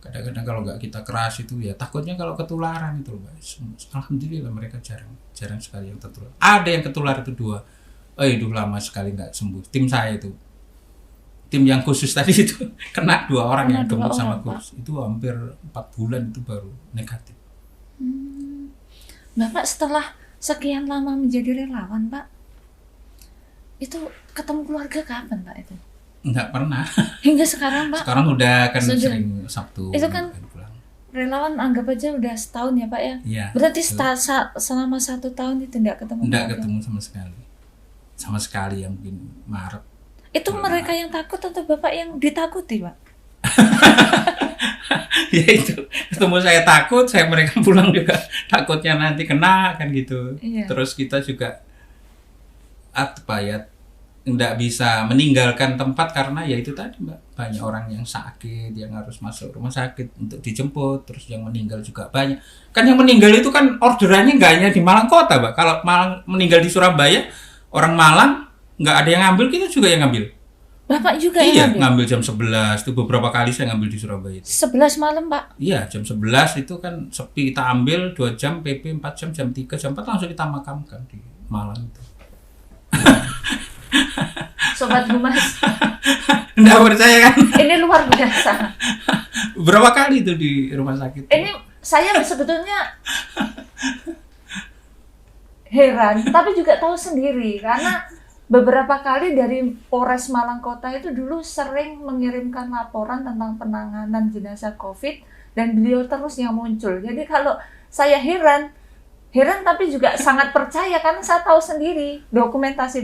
kadang-kadang kalau nggak kita keras itu ya takutnya kalau ketularan itu Pak. Alhamdulillah mereka jarang sekali yang tertular. Ada yang ketular itu 2. Itu lama sekali nggak sembuh. Tim saya itu, tim yang khusus tadi itu kena 2 orang yang gemuk sama kurus. Itu hampir 4 bulan itu baru negatif. Bapak setelah sekian lama menjadi relawan Pak, itu ketemu keluarga kapan Pak itu? Enggak pernah. Hingga sekarang Pak? Sekarang udah kan sering Sabtu. Itu kan pulang. Relawan anggap aja udah setahun ya Pak ya? Iya. Berarti selama 1 tahun itu enggak ketemu? Enggak ketemu sama sekali. Sama sekali, yang mungkin Maret. Itu mereka yang takut atau Bapak yang ditakuti Pak? Ya itu, ketemu saya takut, mereka pulang juga takutnya nanti kena kan gitu. Iya. Terus kita juga nggak bisa meninggalkan tempat karena ya itu tadi Mbak, banyak orang yang sakit yang harus masuk rumah sakit untuk dijemput, terus yang meninggal juga banyak. Kan yang meninggal itu kan orderannya nggak hanya di Malang kota Mbak. Kalau Malang meninggal di Surabaya, orang Malang nggak ada yang ngambil, kita juga yang ngambil. Bapak juga Iya, yang ngambil jam 11 itu beberapa kali saya ngambil di Surabaya itu. 11 malam, Pak. Iya, jam 11 itu kan sepi, kita ambil 2 jam PP 4 jam, jam 3 jam 4 langsung kita makamkan di Malang itu. Sobat Humas. Nggak percaya kan? Ini luar biasa. Berapa kali itu di rumah sakit? Ini saya sebetulnya heran, tapi juga tahu sendiri karena beberapa kali dari Polres Malang Kota itu dulu sering mengirimkan laporan tentang penanganan jenazah COVID dan beliau terus yang muncul. Jadi kalau saya heran tapi juga sangat percaya karena saya tahu sendiri dokumentasi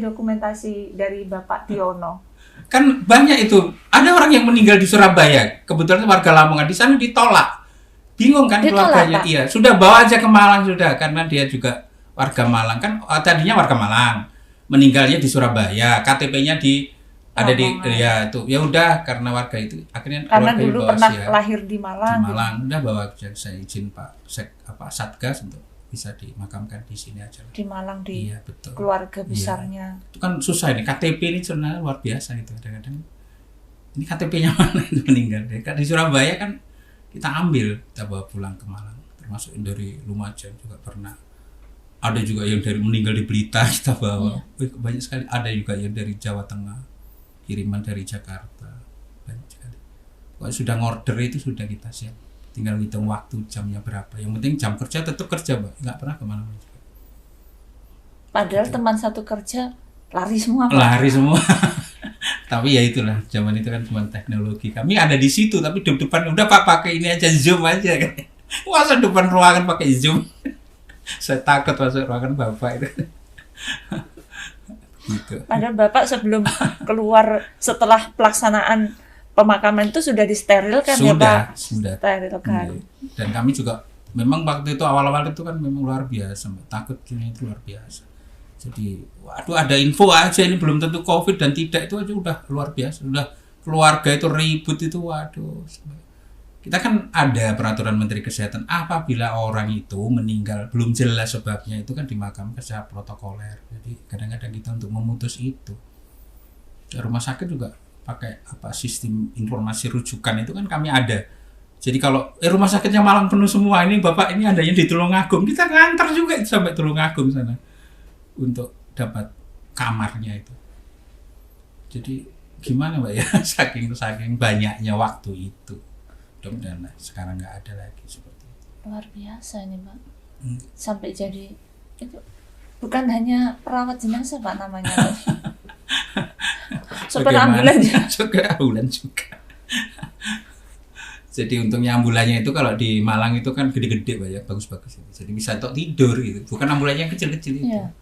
dari Bapak Tiono. Kan banyak itu, ada orang yang meninggal di Surabaya, kebetulan warga Lamongan, di sana ditolak. Bingung kan keluarganya? Iya, sudah bawa aja ke Malang sudah, karena dia juga warga Malang kan, tadinya warga Malang. Meninggalnya di Surabaya, KTP-nya ada di ya itu. Ya udah karena warga itu akhirnya karena dulu pernah lahir di Malang. Di Malang udah bawa saya izin Pak Satgas untuk bisa dimakamkan di sini aja. Di Malang di iya, betul. Keluarga besarnya. Iya. Itu kan susah ini KTP ini sebenarnya luar biasa itu kadang-kadang. Ini KTP-nya mana itu meninggal. Di Surabaya kan kita ambil, kita bawa pulang ke Malang. Termasuk dari Lumajang juga pernah. Ada juga yang dari meninggal di Blitar kita bawa. Iya. Banyak sekali. Ada juga yang dari Jawa Tengah, kiriman dari Jakarta. Banyak sekali. Kalau sudah ngorder itu sudah kita siap. Tinggal hitung waktu jamnya berapa. Yang penting jam kerja tetap kerja, Mbak. Nggak pernah kemana-mana. Padahal gitu. Teman satu kerja lari semua, Pak. Lari semua. Tapi ya itulah, zaman itu kan cuma teknologi. Kami ada di situ, tapi di depan udah Pak pakai ini aja, Zoom aja kan. Masa depan ruangan pakai Zoom. Saya takut masuk ruangan Bapak itu. Gitu. Padahal Bapak sebelum keluar setelah pelaksanaan pemakaman itu sudah disterilkan ya Pak? Sudah. Sterilkan. Dan kami juga memang waktu itu awal-awal itu kan memang luar biasa, takutnya itu luar biasa. Jadi, waduh ada info aja ini belum tentu COVID dan tidak itu aja udah luar biasa. Udah keluarga itu ribut itu, waduh. Kita kan ada peraturan Menteri Kesehatan apabila orang itu meninggal belum jelas sebabnya itu kan dimakamkan secara protokoler. Jadi kadang-kadang kita untuk memutus itu. Rumah sakit juga pakai sistem informasi rujukan itu kan kami ada. Jadi kalau rumah sakitnya Malang penuh semua, ini Bapak ini adanya di Tulungagung, kita ngantar juga sampai Tulungagung sana untuk dapat kamarnya itu. Jadi gimana Mbak ya, saking banyaknya waktu itu. Mudah-mudahan sekarang nggak ada lagi seperti itu. Luar biasa ini Pak. Sampai jadi itu bukan hanya perawat jenazah Pak namanya. Sopir ambulan juga. Jadi untungnya ambulannya itu kalau di Malang itu kan gede-gede Pak ya, bagus-bagus itu. Jadi bisa untuk tidur gitu. Bukan ambulannya yang kecil-kecil itu. Ya.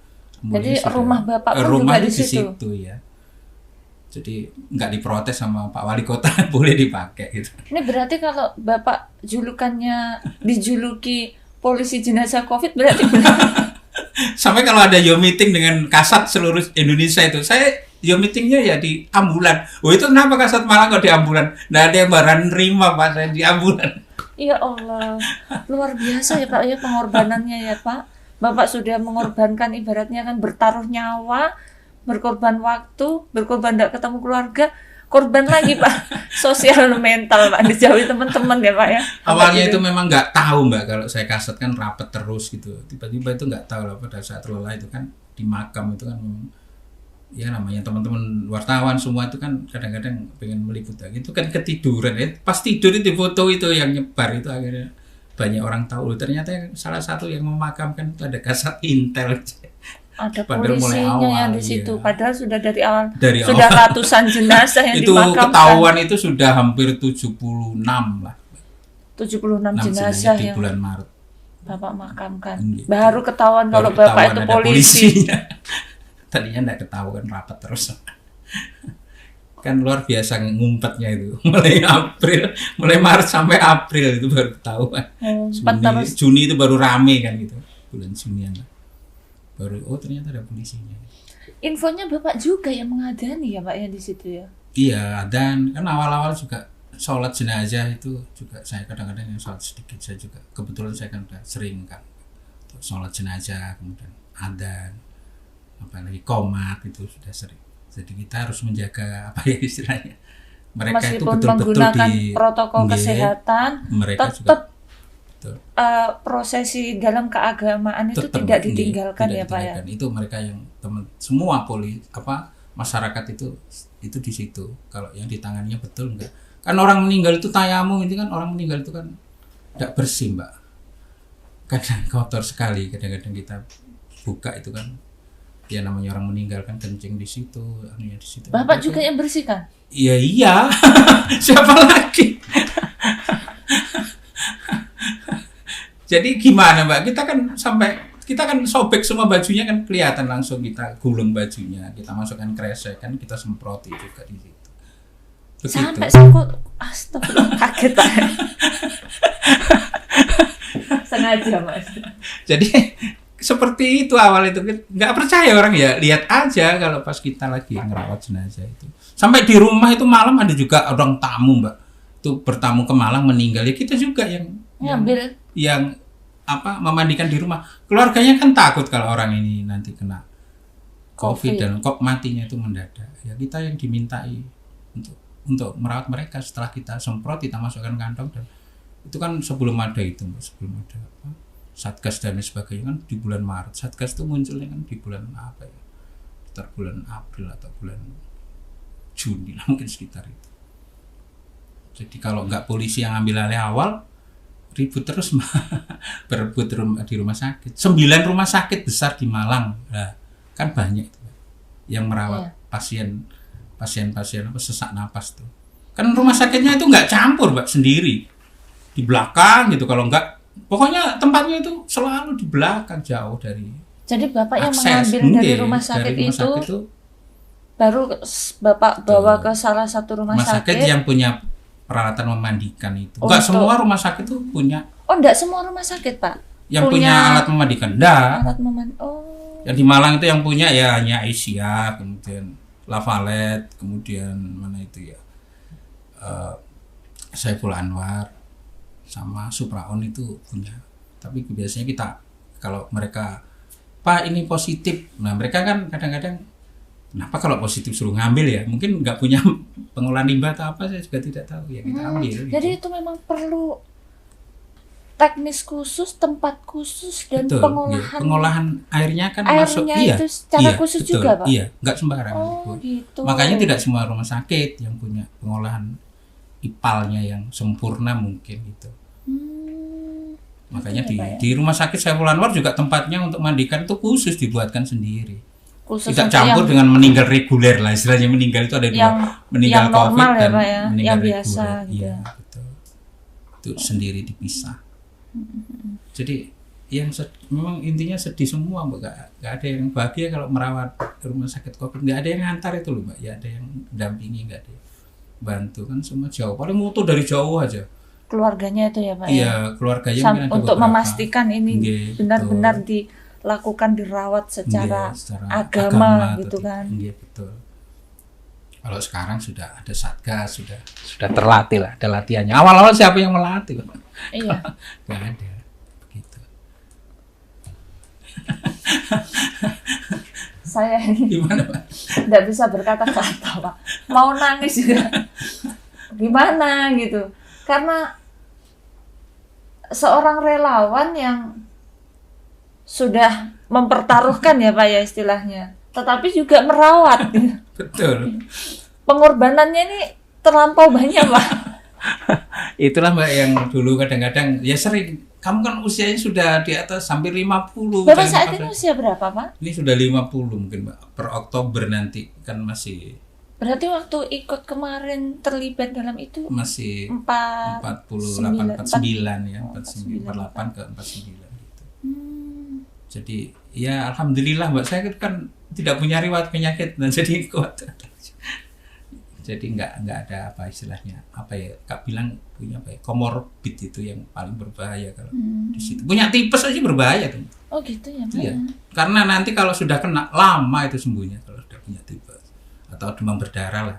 Jadi rumah Bapak pun juga di situ ya. Jadi nggak diprotes sama Pak Wali Kota, boleh dipakai gitu. Ini berarti kalau Bapak julukannya dijuluki polisi jenazah COVID berarti sampai kalau ada Yo meeting dengan Kasat seluruh Indonesia itu, saya Yo meetingnya ya di ambulan. Oh itu kenapa Kasat Malang kok di ambulan? Nggak ada yang barang nerima Pak, saya di ambulan. Ya Allah, luar biasa ya Pak ya pengorbanannya ya Pak. Bapak sudah mengorbankan ibaratnya kan bertaruh nyawa, berkorban waktu, berkorban tidak ketemu keluarga, korban lagi Pak sosial mental Pak, dijauhi teman-teman ya Pak ya. Awalnya itu memang nggak tahu Mbak, kalau saya Kasat kan rapet terus gitu, tiba-tiba itu nggak tahu lah pada saat lelah itu kan di makam itu kan ya namanya teman-teman wartawan semua itu kan kadang-kadang pengen meliput itu kan ketiduran ya, pas tidur itu foto itu yang nyebar itu akhirnya banyak orang tahu ternyata salah satu yang memakamkan itu ada Kasat Intel. Ada polisinya yang di situ, ya. Padahal sudah dari awal sudah ratusan jenazah yang itu dimakamkan. Itu ketahuan itu sudah hampir 76 lah. 76 jenazah di yang bulan Maret Bapak makamkan. Gitu. Baru ketahuan kalau Bapak itu polisi. Tadinya enggak ketahuan, rapat terus. Kan luar biasa ngumpetnya itu. Mulai Maret sampai April itu baru ketahuan. Juni itu baru rame kan gitu. Bulan Junian lah. Baru ternyata ada polisinya. Infonya Bapak juga yang mengadani ya Pak ya di situ ya. Iya, dan kan awal-awal juga sholat jenazah itu juga saya kadang-kadang yang sholat sedikit, saya juga kebetulan saya kan udah sering kan sholat jenazah, kemudian adzan, apalagi qomat itu sudah sering. Jadi kita harus menjaga apa ya istilahnya, mereka itu Meskipun betul-betul menggunakan di protokol nggih, kesehatan, mereka juga tetap betul. prosesi dalam keagamaan itu Tetap, tidak nggih, ditinggalkan tidak ya Pak ya. ditinggalkan. Itu mereka yang semua masyarakat itu di situ. Kalau yang ditangannya betul enggak. Kan orang meninggal itu tayamum, itu kan orang meninggal itu kan tidak bersih Mbak. Kadang kotor sekali, kadang-kadang kita buka itu kan, ya namanya orang meninggal kan kencing di situ, anunya di situ. Bapak juga yang bersihkan? Iya. Siapa lagi? Jadi gimana Mbak? Kita kan sobek semua bajunya kan kelihatan, langsung kita gulung bajunya, kita masukkan kresek kan, kita semproti juga di situ. Begitu. Sampai saya astagfirullah, kaget Pak. Sengaja Mas. Jadi seperti itu awal itu, nggak percaya orang ya, lihat aja kalau pas kita lagi ngerawat jenazah itu. Sampai di rumah itu malam ada juga orang tamu Mbak, itu bertamu ke Malang meninggal, ya kita juga yang memandikan di rumah. Keluarganya kan takut kalau orang ini nanti kena COVID dan kok matinya itu mendadak. Ya kita yang dimintai untuk merawat mereka, setelah kita semprot, kita masukkan kantong, dan itu kan sebelum ada Satgas dan sebagainya kan di bulan Maret. Satgas itu munculnya kan di bulan apa ya? Sekitar bulan April atau bulan Juni lah mungkin, sekitar itu. Jadi kalau nggak polisi yang ambil alih awal, ribut terus berebut di rumah sakit. 9 rumah sakit besar di Malang, nah, kan banyak itu yang merawat pasien sesak napas tuh. Kan rumah sakitnya itu nggak campur Mbak, sendiri di belakang gitu. Kalau nggak, pokoknya tempatnya itu selalu di belakang, jauh dari. Jadi Bapak yang akses. mengambil dari rumah sakit, itu baru Bapak bawa ke salah satu rumah sakit yang punya peralatan memandikan itu. Enggak semua rumah sakit itu punya. Oh, enggak semua rumah sakit, Pak. Yang punya alat memandikan. Enggak. Oh. Yang di Malang itu yang punya ya hanya Aisyah, kemudian Lavalet, kemudian mana itu ya, Saiful Anwar sama Supraon itu punya. Tapi biasanya kita kalau mereka, Pak ini positif, nah mereka kan kadang-kadang, kenapa kalau positif suruh ngambil ya, mungkin nggak punya pengolahan limbah atau apa, saya juga tidak tahu ya, kita ambil. Jadi itu memang perlu teknis khusus, tempat khusus, dan betul, pengolahan airnya kan masuk itu secara khusus betul, juga Pak? Iya, nggak sembarangan. Gitu. Makanya tidak semua rumah sakit yang punya pengolahan ipalnya yang sempurna mungkin gitu. Makanya di rumah sakit Saiful Anwar juga tempatnya untuk mandikan itu khusus dibuatkan sendiri. Khusus tidak campur dengan meninggal reguler lah, istilahnya. Meninggal itu ada dua, meninggal yang COVID dan ya, meninggal yang biasa reguler. gitu. Iya, betul. Itu sendiri dipisah. Jadi yang memang intinya sedih semua Mbak, gak ada yang bahagia kalau merawat rumah sakit COVID. Gak ada yang ngantar itu loh Mbak, ya ada yang dampingi, gak ada yang bantu, kan semua jauh, paling mutu dari jauh aja keluarganya itu ya Pak. Iya, keluarganya untuk memastikan ini benar-benar dilakukan, dirawat secara agama gitu kan. Iya, betul. Kalau sekarang sudah ada Satgas, sudah terlatih lah, ada latihannya. Awal-awal siapa yang melatih? Iya. Gak ada begitu. Saya gimana Pak? Nggak bisa berkata-kata Pak. Mau nangis juga. Gimana gitu. Karena seorang relawan yang sudah mempertaruhkan ya Pak ya istilahnya, tetapi juga merawat. Betul. Pengorbanannya ini terlampau banyak Pak. Itulah Mbak yang dulu kadang-kadang ya sering, kamu kan usianya sudah di atas hampir 50. Bapak saat ini usia berapa Pak? Ini sudah 50 mungkin Mbak, per Oktober nanti kan masih. Berarti waktu ikut kemarin terlibat dalam itu masih 49 ya, 48 ke 49 gitu. Jadi ya alhamdulillah Mbak, saya kan tidak punya riwayat penyakit dan jadi kuat. Jadi nggak ada apa istilahnya, apa ya, Kak bilang punya apa ya, komorbid itu yang paling berbahaya kalau di situ. Punya tipes aja berbahaya tuh. Oh gitu ya Mbak. Iya. Karena nanti kalau sudah kena lama itu sembuhnya kalau sudah punya tipes atau demam berdarah lah.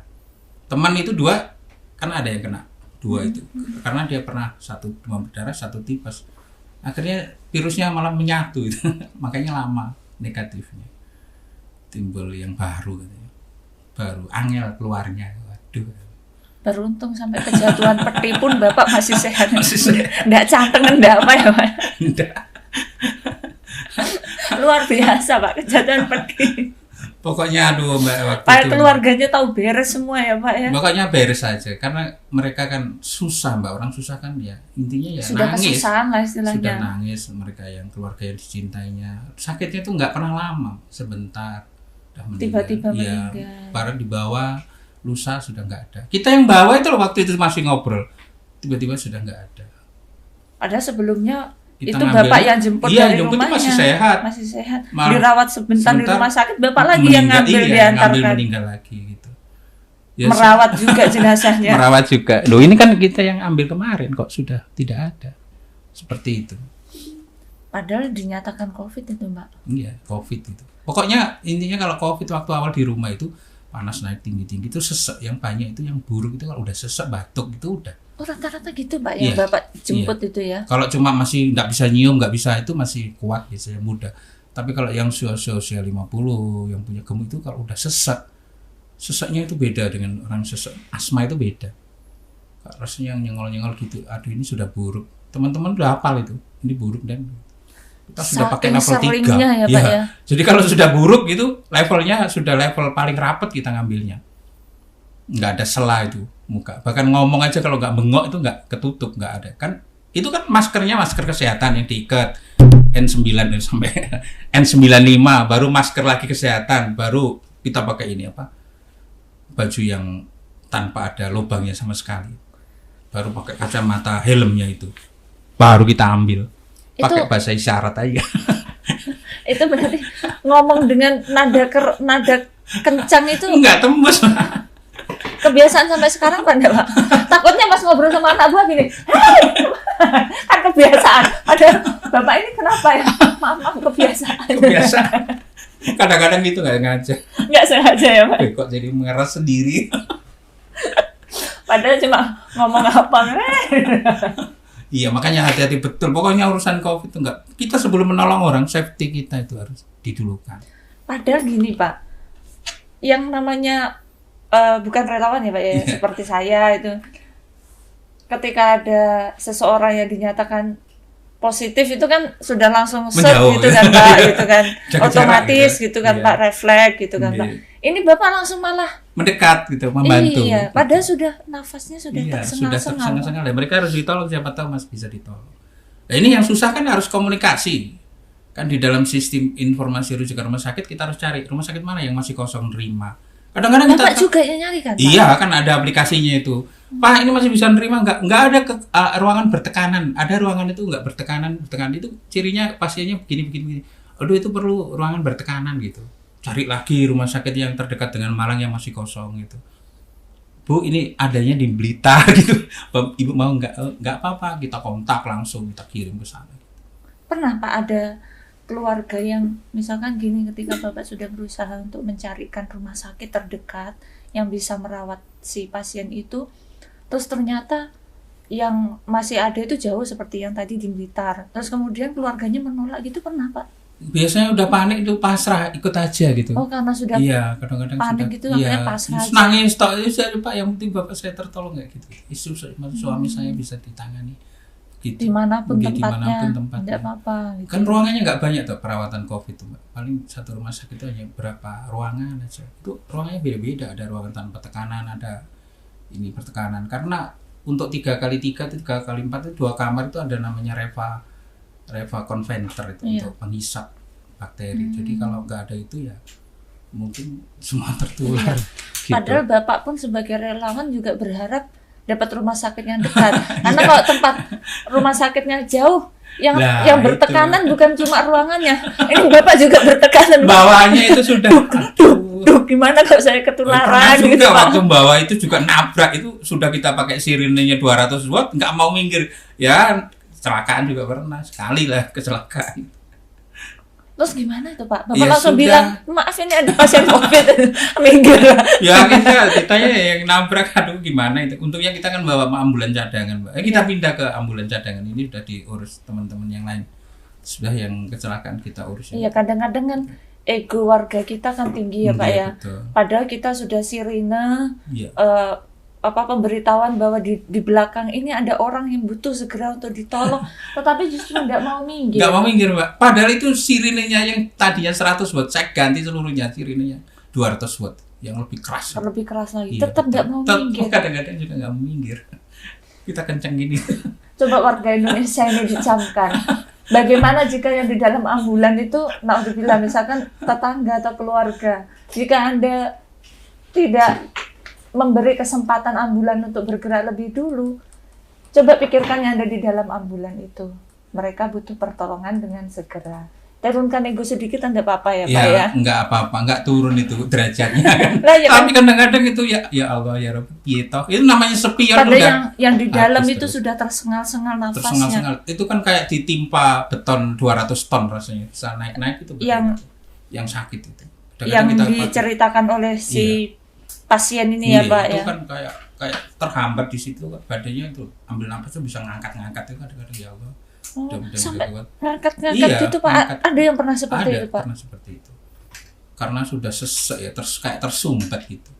Teman itu 2 kan ada yang kena 2 itu. Karena dia pernah 1 demam berdarah, 1 tipes. Akhirnya virusnya malah menyatu itu. Makanya lama negatifnya. Timbul yang baru katanya. baru angel keluarnya. Waduh. Beruntung sampai kejatuhan peti pun Bapak masih sehat. Masih sehat. Nggak cantengan, nggak apa ya Pak? Enggak. Luar biasa Pak, kejatuhan peti. Pokoknya aduh Mbak waktu Pak, itu. keluarganya tahu beres semua ya Pak ya? Pokoknya beres aja karena mereka kan susah Mbak, orang susah kan ya intinya ya Sudah nangis. kesusahan lah istilahnya. Sudah nangis mereka yang keluarga yang dicintainya. Sakitnya tuh nggak pernah lama, sebentar udah meninggal. Tiba-tiba Ya, meninggal. baru dibawa lusa sudah nggak ada. Kita yang bawa itu loh waktu itu masih ngobrol, tiba-tiba sudah nggak ada. Padahal sebelumnya Kita itu ngambil- Bapak yang jemput iya, dari jemput itu rumahnya. masih sehat. Masih sehat. Malah Dirawat sebentar di rumah sakit, Bapak lagi yang Meninggal, ngambil iya, diantarkan. ngambil meninggal lagi gitu. Ya, Merawat juga jenazahnya. merawat juga. Loh ini kan kita yang ambil kemarin kok sudah tidak ada. Seperti itu. Padahal dinyatakan COVID itu Mbak. Iya, COVID itu. Pokoknya intinya kalau COVID waktu awal di rumah itu panas naik tinggi-tinggi itu sesek, yang banyak itu yang buruk itu kalau udah sesek batuk itu udah. Oh rata-rata gitu Mbak yang Iya. Bapak jemput itu ya? Kalau cuma masih nggak bisa nyium, nggak bisa itu masih kuat biasanya muda. Tapi kalau yang usia 50 yang punya gemuk itu kalau udah sesek, seseknya itu beda dengan orang sesek asma itu beda. Rasanya yang nyengol-nyengol gitu, aduh ini sudah buruk. Teman-teman udah hafal itu, ini buruk dan kita sudah pakai level 3. seringnya ya Pak ya? Jadi kalau sudah buruk itu levelnya sudah level paling rapat kita ngambilnya. Nggak ada sela itu muka. Bahkan ngomong aja kalau nggak bengok itu nggak ketutup, nggak ada. Kan itu kan maskernya masker kesehatan yang diikat N9 sampai N95, baru masker lagi kesehatan, baru kita pakai ini apa? Baju yang tanpa ada lubangnya sama sekali. Baru pakai kacamata helmnya itu. Baru kita ambil. Pakai bahasa isyarat aja. Itu berarti ngomong dengan nada kencang itu Enggak tembus. kebiasaan sampai sekarang Pak enggak Pak? Takutnya pas ngobrol sama anak buah gini, "Hei!" Kan kebiasaan. Padahal Bapak ini kenapa ya? Maaf kebiasaan. Kebiasaan. Kadang-kadang gitu nggak ngaca. Nggak sengaja ya Pak? Kok jadi mengeras sendiri. Padahal cuma ngomong apa. Iya makanya hati-hati betul. Pokoknya urusan COVID itu enggak. Kita sebelum menolong orang, safety kita itu harus didulukan. Padahal gini Pak, yang namanya bukan relawan ya Pak ya, seperti saya itu, ketika ada seseorang yang dinyatakan positif itu kan sudah langsung set Menjauh, gitu ya. kan Pak, gitu kan, Jaga otomatis jarak, gitu kan iya. Pak, refleks gitu kan Iya. Pak. Ini Bapak langsung malah Mendekat gitu, membantu. iya, padahal sudah nafasnya sudah Iya, sudah tersengal-sengal. tersengal-sengal. Ya, mereka harus ditolong, siapa tahu Mas bisa ditolong. Nah, ini yang susah kan harus komunikasi. Kan di dalam sistem informasi rujukan rumah sakit kita harus cari rumah sakit mana yang masih kosong nerima. Kadang-kadang kita Bapak juga yang nyari kan Pak? iya kan ada aplikasinya itu. Pak ini masih bisa nerima nggak ada ruangan bertekanan. Ada ruangan itu nggak bertekanan itu cirinya pasiennya begini. Aduh itu perlu ruangan bertekanan gitu. Cari lagi rumah sakit yang terdekat dengan Malang yang masih kosong gitu. Bu ini adanya di Blitar gitu. Ibu mau nggak apa-apa kita kontak langsung kita kirim ke sana. Pernah Pak ada keluarga yang misalkan gini, ketika Bapak sudah berusaha untuk mencarikan rumah sakit terdekat yang bisa merawat si pasien itu, terus ternyata yang masih ada itu jauh seperti yang tadi di Blitar, terus kemudian keluarganya menolak gitu, pernah Pak? Biasanya udah panik itu pasrah ikut aja gitu. Oh karena sudah iya kadang-kadang panik sudah, gitu akhirnya pasrah aja. nangis tok saya Pak yang penting bapak saya tertolong nggak gitu. Isu suami saya bisa ditangani. Gitu. Dimanapun Dimanapun tempatnya, tidak apa-apa gitu. Kan ruangannya nggak banyak tuh perawatan COVID tuh Mbak. Paling satu rumah sakit itu hanya berapa ruangan aja. Itu ruangannya beda-beda, ada ruangan tanpa tekanan, ada ini bertekanan. Karena untuk 3x3 itu 3x4 itu 2 kamar itu ada namanya Reva conventer itu untuk penghisap bakteri. Jadi kalau nggak ada itu ya mungkin semua tertular. Gitu. Padahal Bapak pun sebagai relawan juga berharap dapat rumah sakit yang dekat. Karena kalau tempat rumah sakitnya jauh, yang bertekanan bukan cuma ruangannya. Ini Bapak juga bertekanan. Bawahnya itu sudah Duh, gimana kalau saya ketularan gitu juga Pak. waktu bawah itu juga nabrak itu sudah kita pakai sirinenya 200 watt nggak mau minggir. Ya kecelakaan juga pernah sekali lah kecelakaan. Terus gimana itu Pak? Bapak Ya, langsung sudah. bilang, maaf ini ada pasien COVID, minggir. Ya kita yang nabrak, aduh gimana itu. Untungnya kita kan bawa ambulan cadangan, Mbak. Kita pindah ke ambulan cadangan ini sudah diurus teman-teman yang lain. Sudah yang kecelakaan kita urus. Iya kadang-kadang kan ego warga kita kan tinggi ya Pak ya. Betul. Padahal kita sudah sirine Iya. Pemberitahuan bahwa di belakang ini ada orang yang butuh segera untuk ditolong, tetapi justru nggak mau minggir. Nggak mau minggir, Mbak. Padahal itu sirinenya yang tadinya 100 watt, saya ganti seluruhnya sirinenya 200 watt, yang lebih keras. Lebih keras lagi. Iya, Tetap nggak mau minggir. Kadang-kadang juga nggak mau minggir. Kita kenceng gini. Coba warga Indonesia ini dicamkan. Bagaimana jika yang di dalam ambulan itu, naudzubillah, misalkan tetangga atau keluarga, jika Anda tidak memberi kesempatan ambulan untuk bergerak lebih dulu, coba pikirkan yang ada di dalam ambulan itu. Mereka butuh pertolongan dengan segera. Turunkan ego sedikit enggak apa-apa ya Pak ya? Enggak apa-apa, enggak turun itu derajatnya kan. Lah, ya, tapi kadang-kadang itu ya Allah ya Rabbi, piye toh. Itu namanya sepion pada udah. yang di dalam itu terus. Sudah tersengal-sengal nafasnya. Tersengal-sengal. Itu kan kayak ditimpa beton 200 ton rasanya. Bisa naik-naik itu betul. Yang sakit itu. Yang diceritakan oleh si pasien ini ya Pak itu ya. Kan kayak terhambat di situ kan, badannya itu ambil nafas tuh bisa ngangkat-ngangkat itu kadang-kadang ya Allah. Sampai ngangkat-ngangkat gitu Pak. Ada yang pernah seperti itu Pak? Pernah seperti itu. Karena sudah sesek ya, kayak tersumbat gitu.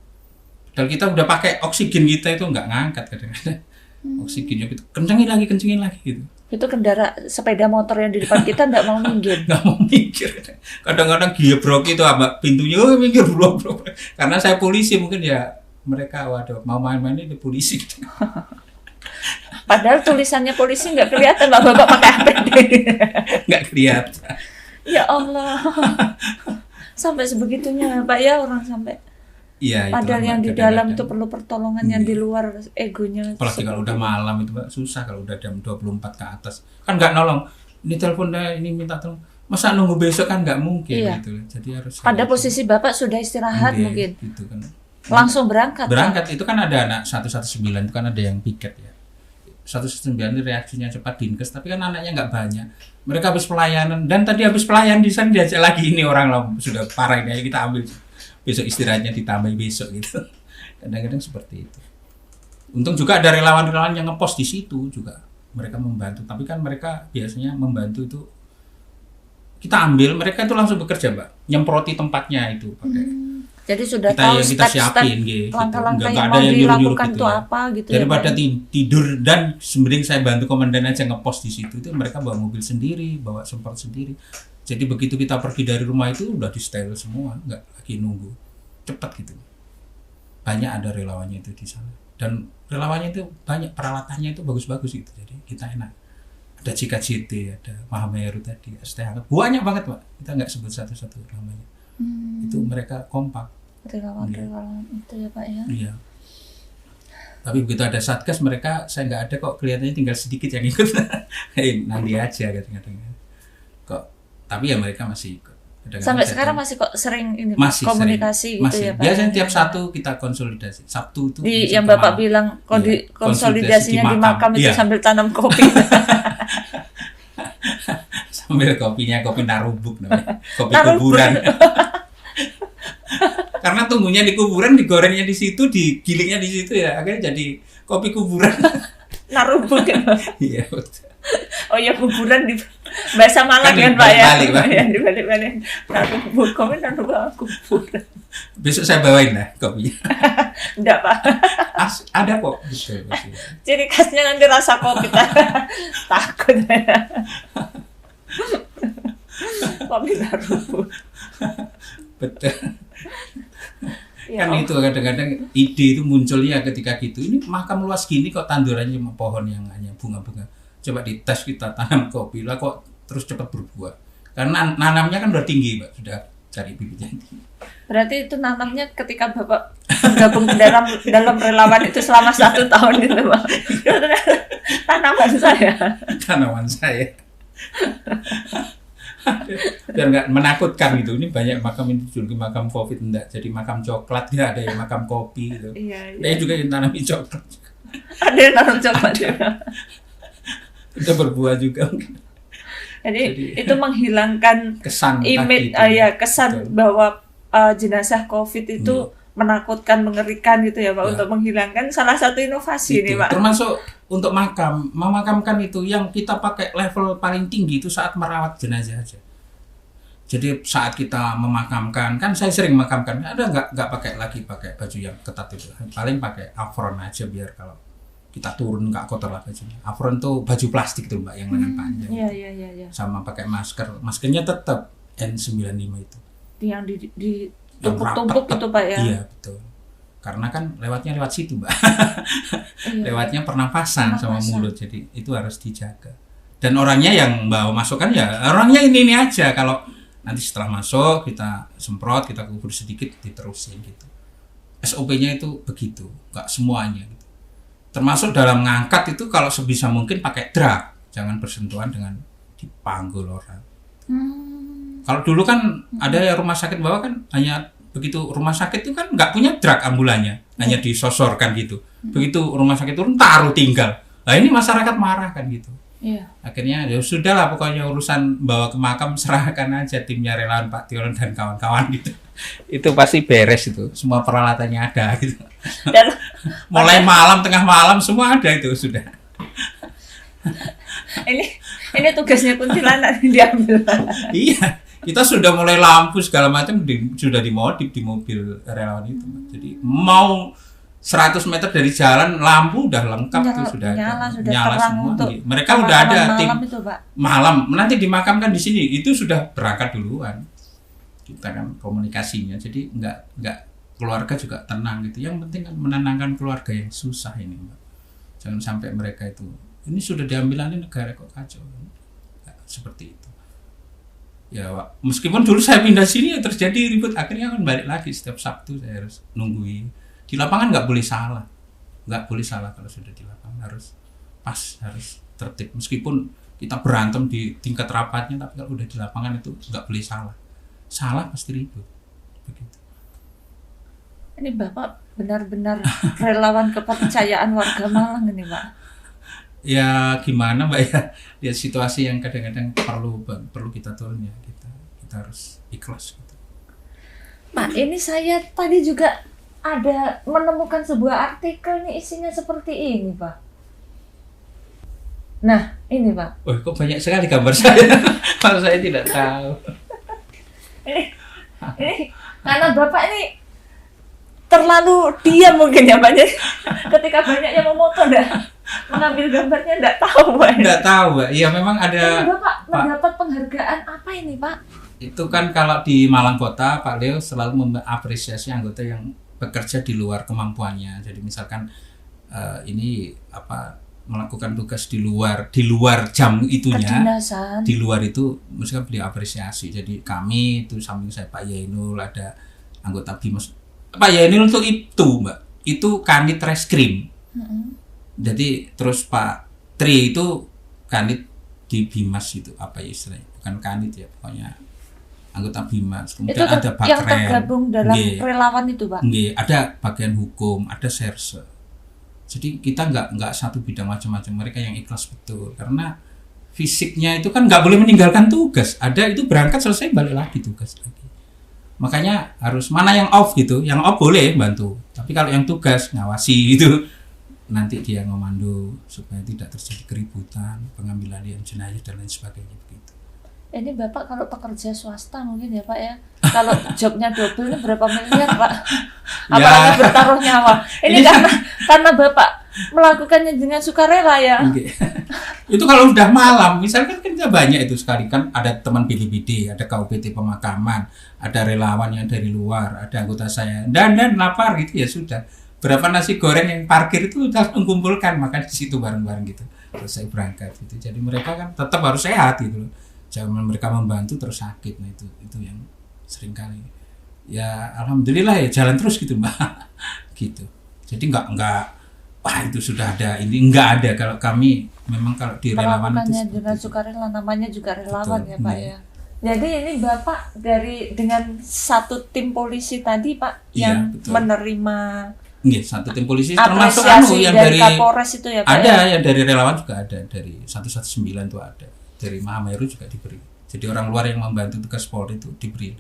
Dan kita udah pakai oksigen kita itu nggak ngangkat kadang-kadang. Oksigennya gitu, kencengin lagi gitu. Itu sepeda motor yang di depan kita nggak mau minggir. Nggak mau minggir. Kadang-kadang gebrok itu sama pintunya, minggir bro. Karena saya polisi mungkin ya mereka waduh mau main-main ini polisi. Padahal tulisannya polisi nggak kelihatan bapak pakai APD. Nggak kelihatan. Ya Allah. Sampai sebegitunya Pak ya orang sampai. Iya. Padahal yang di dalam itu perlu pertolongan, yang di luar egonya. Apalagi kalau udah malam itu Mbak, susah kalau udah jam 24 ke atas. Kan nggak nolong. Ini telepon dah, ini minta tolong. Masa nunggu besok kan nggak mungkin gitu. Jadi harus. Pada posisi Bapak sudah istirahat mungkin. Gitu kan. Langsung berangkat. Berangkat itu kan ada anak 119 itu kan ada yang piket ya. 119 itu reaksinya cepat dinkes, tapi kan anaknya nggak banyak. Mereka habis pelayanan dan tadi habis pelayan di sana diajak lagi ini orang lah sudah parah ini, ayo kita ambil. Besok istirahatnya ditambah besok gitu. Kadang-kadang seperti itu. Untung juga ada relawan-relawan yang ngepost di situ juga. Mereka membantu, tapi kan mereka biasanya membantu itu kita ambil, mereka itu langsung bekerja, Mbak. Nyemproti tempatnya itu pakai. Jadi sudah tahu step-step langkah-langkah yang mau dilakukan itu apa gitu. Daripada tidur dan sebenarnya saya bantu komandan aja ngepost di situ, itu mereka bawa mobil sendiri, bawa semprot sendiri. Jadi begitu kita pergi dari rumah itu udah di steril semua, nggak lagi nunggu, cepat gitu. Banyak ada relawannya itu di sana. Dan relawannya itu banyak, peralatannya itu bagus-bagus gitu. Jadi kita enak. Ada CKJT, ada Mahameru tadi, ST hangat. Banyak banget Pak. Kita nggak sebut satu-satu namanya. Itu mereka kompak. Relawan-relawan itu ya Pak ya. Iya. Tapi begitu ada satgas mereka, saya nggak ada kok, kelihatannya tinggal sedikit yang ikut. Nanti aja kadang-kadang. Kok tapi ya mereka masih ikut. Sampai sekarang masih kok sering ini masih komunikasi sering, gitu masih. ya Pak. Biasanya tiap Sabtu kita konsolidasi. Sabtu itu yang Bapak bilang konsolidasinya di makam itu sambil tanam kopi. Sambil kopinya kopi narubuk namanya. Kopi kuburan. Karena tunggunya di kuburan, digorengnya di situ, digilingnya di situ ya, akhirnya jadi kopi kuburan. Narubuk ya. Iya betul. Oh ya, kuburan di bahasa Malang kan Pak ya. Ya dibalik-balik. Narubuk, kopi narubuk kuburan. Besok saya bawain lah kopinya. Enggak Pak. Ada kok. Betul. Ciri khasnya nanti rasa kopi. Takut ya. Kopi narubuk. Betul. Kan itu kadang-kadang ide itu munculnya ketika gitu. Ini makam luas gini kok tandurannya cuma pohon yang hanya bunga-bunga. Coba dites kita tanam kopi lah kok terus cepat berbuah. Karena nanamnya kan udah tinggi Pak, sudah cari bibitnya tinggi. Berarti itu nanamnya ketika Bapak bergabung dalam relawan itu selama 1 tahun gitu Pak. Tanaman saya. Biar nggak menakutkan gitu. Ini banyak makam ini dijuluki makam COVID, enggak jadi makam coklat, ya ada yang makam kopi gitu. Iya. Ada juga yang tanami coklat. Ada yang tanam coklat juga. Udah berbuah juga. Jadi itu menghilangkan kesan image kesan betul. Bahwa jenazah COVID itu menakutkan, mengerikan gitu ya Pak, ya. Untuk menghilangkan salah satu inovasi ini Pak. Termasuk untuk memakamkan itu yang kita pakai level paling tinggi itu saat merawat jenazah aja. Jadi saat kita memakamkan, kan saya sering memakamkan, ada nggak pakai baju yang ketat itu, paling pakai apron aja biar kalau kita turun nggak kotor lah bajunya. Apron tuh baju plastik tuh Mbak yang lengan panjang. Iya. Sama pakai maskernya tetap N95 itu. Yang di tumpuk-tumpuk itu Pak ya? Iya betul. Karena kan lewat situ Mbak. Lewatnya pernapasan sama mulut, jadi itu harus dijaga. Dan orangnya yang bawa masukan ya orangnya ini aja, kalau nanti setelah masuk kita semprot, kita kubur sedikit, diterusin gitu. SOP-nya itu begitu, nggak semuanya gitu. Termasuk dalam ngangkat itu kalau sebisa mungkin pakai drag, jangan bersentuhan dengan dipanggul orang. Kalau dulu kan ada ya rumah sakit bawah kan hanya begitu rumah sakit itu kan nggak punya drag ambulannya, hanya disosorkan gitu. Begitu rumah sakit turun taruh tinggal. Nah ini masyarakat marah kan gitu. Iya. Akhirnya ya sudahlah, pokoknya urusan bawa ke makam serahkan aja timnya relawan Pak Tion dan kawan-kawan gitu. Itu pasti beres itu, semua peralatannya ada gitu. Dan Mulai malam, tengah malam semua ada itu sudah. ini tugasnya kuntilanak diambil. Iya, kita sudah mulai lampu segala macam sudah dimodif di mobil relawan itu. Jadi mau 100 meter dari jalan lampu udah lengkap tuh, sudah nyala semua. Mereka udah ada tim itu, Pak. Malam nanti dimakamkan di sini, itu sudah berangkat duluan. Kita kan komunikasinya, jadi nggak keluarga juga tenang gitu. Yang penting kan menenangkan keluarga yang susah ini Mbak. Jangan sampai mereka itu ini sudah diambil alih negara kok kacau. Nggak seperti itu. Ya meskipun dulu saya pindah sini ya terjadi ribut, akhirnya kan balik lagi setiap Sabtu saya harus nungguin. Di lapangan nggak boleh salah kalau sudah di lapangan, harus pas, harus tertib. Meskipun kita berantem di tingkat rapatnya, tapi kalau udah di lapangan itu nggak boleh salah pasti ribut begitu. Ini Bapak benar-benar relawan kepercayaan warga Malang ini Pak. Ya gimana Mbak ya, lihat situasi yang kadang-kadang perlu kita turun ya, kita harus ikhlas gitu. Pak, ini saya tadi juga ada menemukan sebuah artikel nih, isinya seperti ini Pak. Nah ini Pak. Oh kok banyak sekali gambar saya. Kalau saya tidak tahu. ini karena Bapak ini terlalu diam mungkin ya Pak. Jadi ketika banyak yang memoto mengambil gambarnya enggak tahu Pak. Enggak tahu Mbak. Iya memang ada. Bapak mendapat penghargaan apa ini Pak? Itu kan kalau di Malang Kota Pak Leo selalu mengapresiasi anggota yang bekerja di luar kemampuannya. Jadi misalkan ini melakukan tugas di luar jam itunya, kedinasan. Di luar itu mesti beliau apresiasi. Jadi kami itu samping saya Pak Yainul, ada anggota BIMOS. Pak Yainul untuk itu Mbak, itu kanit reskrim. Jadi terus Pak Tri itu kanit di BIMAS itu, apa ya istilahnya, bukan kanit ya, pokoknya anggota BIMAS. Kemudian itu ada Pak yang tergabung dalam relawan itu Pak? Ada bagian hukum, ada serse. Jadi kita nggak satu bidang macam-macam. Mereka yang ikhlas betul, karena fisiknya itu kan nggak boleh meninggalkan tugas. Ada itu berangkat selesai balik lagi tugas lagi. Makanya harus mana yang off gitu, yang off boleh bantu. Tapi kalau yang tugas ngawasi itu nanti dia ngomando supaya tidak terjadi keributan, pengambilan alih jenayah dan lain sebagainya begitu. Ini Bapak kalau pekerja swasta mungkin ya Pak ya. Kalau jobnya double ini berapa miliar Pak? Apalagi bertaruh nyawa. Ini karena Bapak melakukannya dengan sukarela ya. Itu kalau udah malam, misalkan kan banyak itu sekali kan, ada teman BDBD, ada KUPT pemakaman, ada relawan yang dari luar, ada anggota saya dan lapar gitu ya sudah. Berapa nasi goreng yang parkir itu udah mengumpulkan, maka di situ bareng-bareng gitu. Terus saya berangkat gitu. Jadi mereka kan tetap harus sehat gitu loh. Jangan mereka membantu terus sakit. Nah itu yang sering kali. Ya alhamdulillah ya jalan terus gitu Mbak. Gitu. Jadi enggak wah itu sudah ada, ini enggak ada. Kalau kami memang kalau di relawan itu dengan sukarela, namanya juga relawan. Betul, ya Pak ya. Jadi ini Bapak dengan satu tim polisi tadi Pak yang menerima satu tim polisi termasuk yang dari Kapolres itu ya Pak. Ada yang dari relawan juga ada, dari 119 itu ada. Dari Mahameru juga diberi. Jadi orang luar yang membantu tugas Polri itu diberi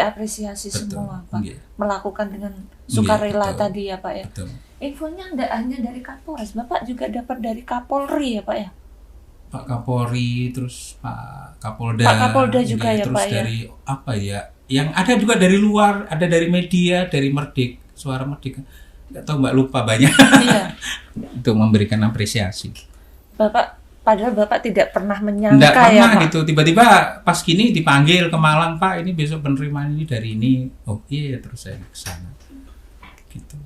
apresiasi. Betul, semua Pak. Melakukan dengan sukarela tadi ya Pak ya. Betul. Infonya enggak hanya dari Kapolres, Bapak juga dapat dari Kapolri ya Pak ya. Pak Kapolri, terus Pak Kapolda. Pak Kapolda juga ya, terus Pak, ya? dari apa ya? Yang ada juga dari luar, ada dari media, dari Merdik, Suara Merdeka. Nggak tahu Mbak, lupa banyak. Iya. Itu memberikan apresiasi. Padahal Bapak tidak pernah Nggak menyangka ya, pernah Pak. gitu. Tiba-tiba pas gini dipanggil ke Malang, Pak, ini besok penerimaan ini dari ini. Oh iya, terus saya ke sana. Gitu.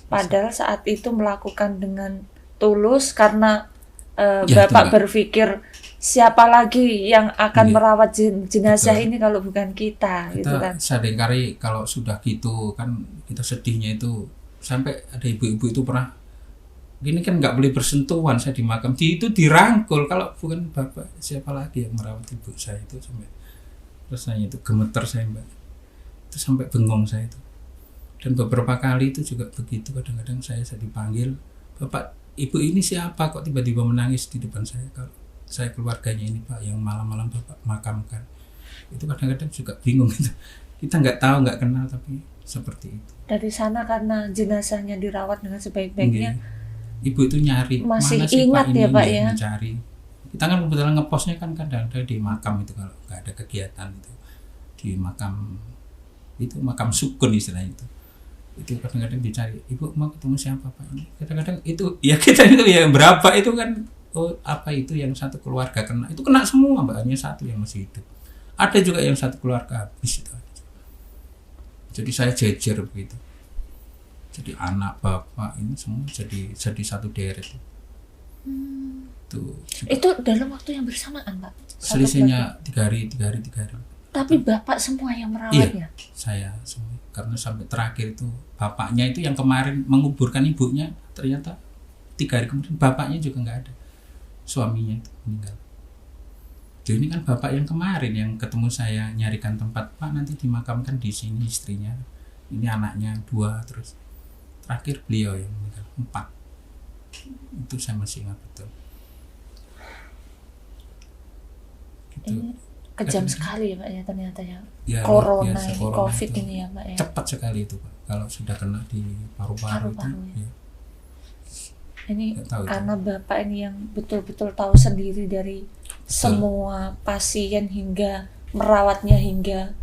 Padahal saat itu melakukan dengan tulus karena Ya, Bapak itu, Mbak. berpikir siapa lagi yang akan Iya. merawat jenazah Betul. ini kalau bukan kita, gitu kan. Kita seringkali kalau sudah gitu kan kita sedihnya itu sampai ada ibu-ibu itu pernah gini kan nggak boleh bersentuhan saya di makam itu dirangkul, kalau bukan bapak siapa lagi yang merawat ibu saya itu, sampai rasanya itu gemeter saya Mbak, itu sampai bengong saya itu. Dan beberapa kali itu juga begitu, kadang-kadang saya dipanggil, Bapak ibu ini siapa kok tiba-tiba menangis di depan saya, kalau saya keluarganya ini Pak yang malam-malam Bapak makamkan. Itu kadang-kadang juga bingung gitu. Kita nggak tahu, nggak kenal, tapi seperti itu. Dari sana karena jenazahnya dirawat dengan sebaik-baiknya. Ibu itu nyari Masih mana sih ingat Pak ini, ya, Pak, ya? mencari. Kita kan kebetulan ngeposnya kan kadang-kadang di makam itu kalau nggak ada kegiatan itu di makam itu, makam sukun istilahnya itu kadang-kadang dicari, ibu mau ketemu siapa Pak ini, kadang-kadang itu ya kita itu ya berapa itu kan, oh apa itu yang satu keluarga kena, itu kena semua Mbak, hanya satu yang masih hidup. Ada juga yang satu keluarga habis itu. Jadi saya jejer begitu. Jadi anak bapak ini semua jadi satu deret. Itu dalam waktu yang bersamaan, Pak. Selisihnya 3 hari. Tapi Bapak semua yang merawatnya. Iya, saya semua. Karena sampai terakhir itu bapaknya itu yang kemarin menguburkan ibunya, ternyata 3 hari kemudian bapaknya juga nggak ada, suaminya itu meninggal. Jadi ini kan bapak yang kemarin yang ketemu saya nyarikan tempat, Pak nanti dimakamkan di sini istrinya, ini anaknya 2, terus terakhir beliau yang meninggal 4. Itu saya masih ingat betul. Gitu. Ini kejam sekali ya Pak ya ternyata ya. Ya, Corona biasa, ini, corona COVID itu ini ya Pak ya. cepat sekali itu Pak. Kalau sudah kena di paru-paru itu, Paru-paru, ya. ya. Ini Nggak tahu itu. karena Bapak ini yang betul-betul tahu sendiri dari semua pasien hingga merawatnya hingga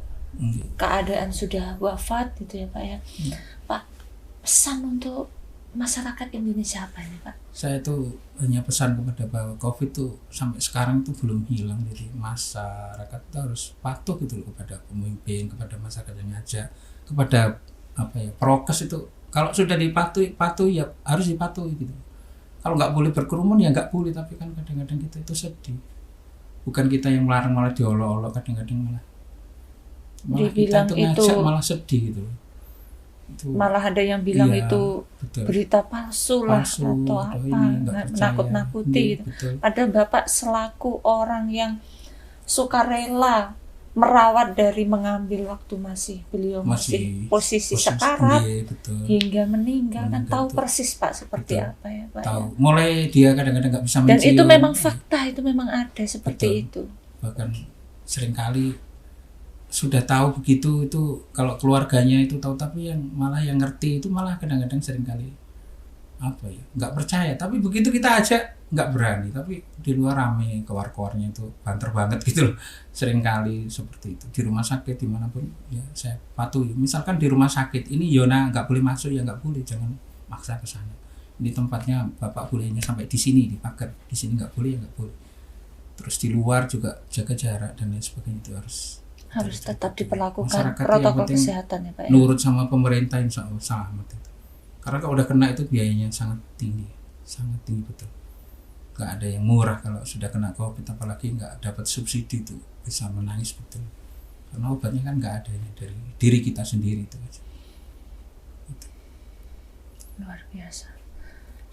keadaan sudah wafat gitu ya Pak ya. Pak, pesan untuk masyarakat Indonesia apa ini Pak? Saya tuh hanya pesan kepada bahwa COVID tuh sampai sekarang itu belum hilang, jadi masyarakat tuh harus patuh gitu loh kepada pemimpin, kepada masyarakat yang ngajak, kepada apa ya, prokes itu kalau sudah patuh ya harus dipatuhi gitu. Kalau nggak boleh berkerumun ya nggak boleh, tapi kan kadang-kadang kita itu sedih, bukan kita yang melarang malah diolok-olok, kadang-kadang malah Dibilang kita itu ngajak malah sedih gitu. Itu, malah ada yang bilang iya, itu betul. berita palsu lah Palsu, atau atau apa, ini, nggak percaya. nakut-nakuti Iya, gitu. betul. Padahal Bapak selaku orang yang sukarela merawat dari mengambil waktu beliau masih posisi sekarat iya, betul. hingga meninggal kan tahu betul. persis Pak seperti Betul. apa ya Pak Tahu. ya. Mulai dia kadang-kadang nggak bisa Dan mencium. itu memang fakta, itu memang ada seperti Betul. itu. Bahkan seringkali sudah tahu begitu, itu kalau keluarganya itu tahu, tapi yang malah yang ngerti itu malah kadang-kadang seringkali apa ya, nggak percaya, tapi begitu kita ajak nggak berani, tapi di luar rame, keluar-keluarnya itu banter banget gitu loh. Seringkali seperti itu di rumah sakit dimanapun ya saya patuhi. Misalkan di rumah sakit ini Yona nggak boleh masuk ya nggak boleh, jangan maksa ke sana. Ini tempatnya Bapak bolehnya sampai di sini, di pagar, di sini nggak boleh ya nggak boleh. Terus di luar juga jaga jarak dan lain sebagainya, itu harus Tetap diperlakukan masyarakat yang protokol penting kesehatan ya Pak ya. nurut sama pemerintah, insya Allah selamat itu. Karena kalau udah kena itu biayanya sangat tinggi betul. Nggak ada yang murah kalau sudah kena COVID, apalagi nggak dapat subsidi, itu bisa menangis betul. Karena obatnya kan nggak ada dari diri kita sendiri itu aja. Luar biasa.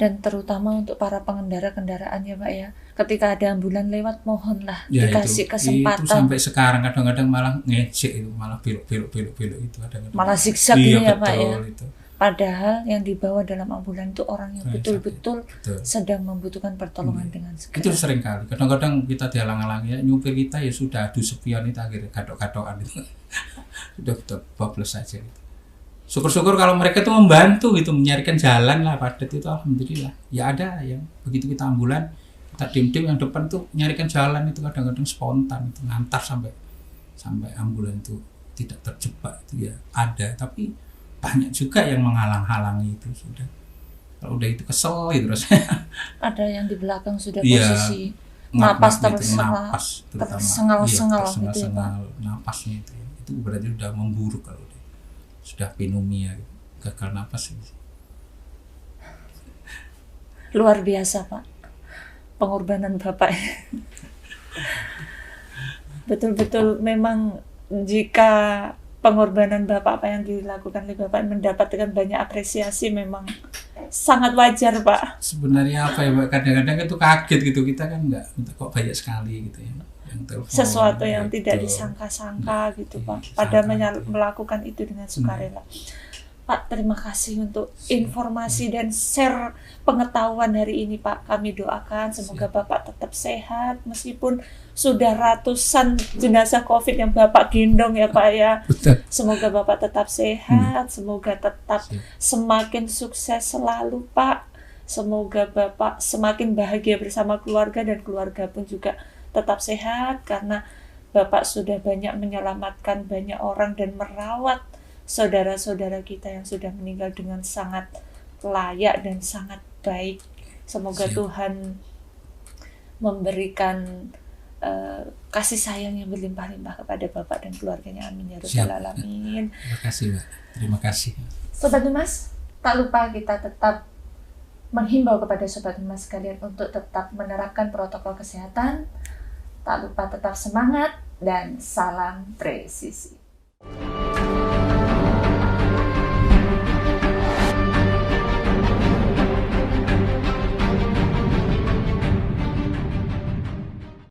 Dan terutama untuk para pengendara kendaraan ya Pak ya, ketika ada ambulan lewat mohonlah Ya, dikasih itu kesempatan. sampai sekarang kadang-kadang malah ngejek itu, malah belok itu kadang-kadang. Malah zigzag iya, gitu ya Pak ya. Itu. Padahal yang dibawa dalam ambulan itu orang yang Orang yang betul-betul Betul. sedang membutuhkan pertolongan dengan segera. Itu sering kali. Kadang-kadang kita dihalang-halangi ya, nyupir kita ya sudah adu spion itu akhirnya gadok-gadokan itu. Sudah betul bablas saja gitu. Syukur-syukur kalau mereka itu membantu gitu, menyarikan jalan lah padat itu, alhamdulillah. Ya ada yang begitu kita ambulan, kita kita diem-diem, yang depan tuh nyarikan jalan itu kadang-kadang spontan itu ngantar sampai ambulan itu tidak terjebak itu ya ada, tapi banyak juga yang menghalang-halangi itu sudah. Kalau udah itu kesel gitu rasanya. Ada yang di belakang sudah Iya, posisi napas tersengal-sengal gitu ya, Pak. napasnya itu berarti sudah memburuk kalau sudah pneumonia, gagal napas gitu. Luar biasa, Pak, pengorbanan Bapak. Betul-betul memang jika pengorbanan Bapak, apa yang dilakukan oleh Bapak mendapatkan banyak apresiasi, memang sangat wajar, Pak. Sebenarnya apa ya, Pak, kadang-kadang itu kaget gitu, kita kan nggak kok banyak sekali gitu ya yang telepon, Sesuatu yang gitu. tidak disangka-sangka gitu, Pak, pada melakukan itu dengan sukarela. Pak, terima kasih untuk informasi dan share pengetahuan hari ini, Pak. Kami doakan semoga Bapak tetap sehat meskipun sudah ratusan jenazah COVID yang Bapak gendong ya, Pak ya. Betul. Semoga Bapak tetap sehat, semoga tetap semakin sukses selalu, Pak. Semoga Bapak semakin bahagia bersama keluarga dan keluarga pun juga tetap sehat karena Bapak sudah banyak menyelamatkan banyak orang dan merawat saudara-saudara kita yang sudah meninggal dengan sangat layak dan sangat baik. Semoga Tuhan memberikan kasih sayang yang berlimpah-limpah kepada Bapak dan keluarganya. Amin ya rabbal alamin. Terima kasih, Mbak. Terima kasih. Sobat Humas, tak lupa kita tetap menghimbau kepada Sobat Humas sekalian untuk tetap menerapkan protokol kesehatan. Tak lupa tetap semangat dan salam presisi.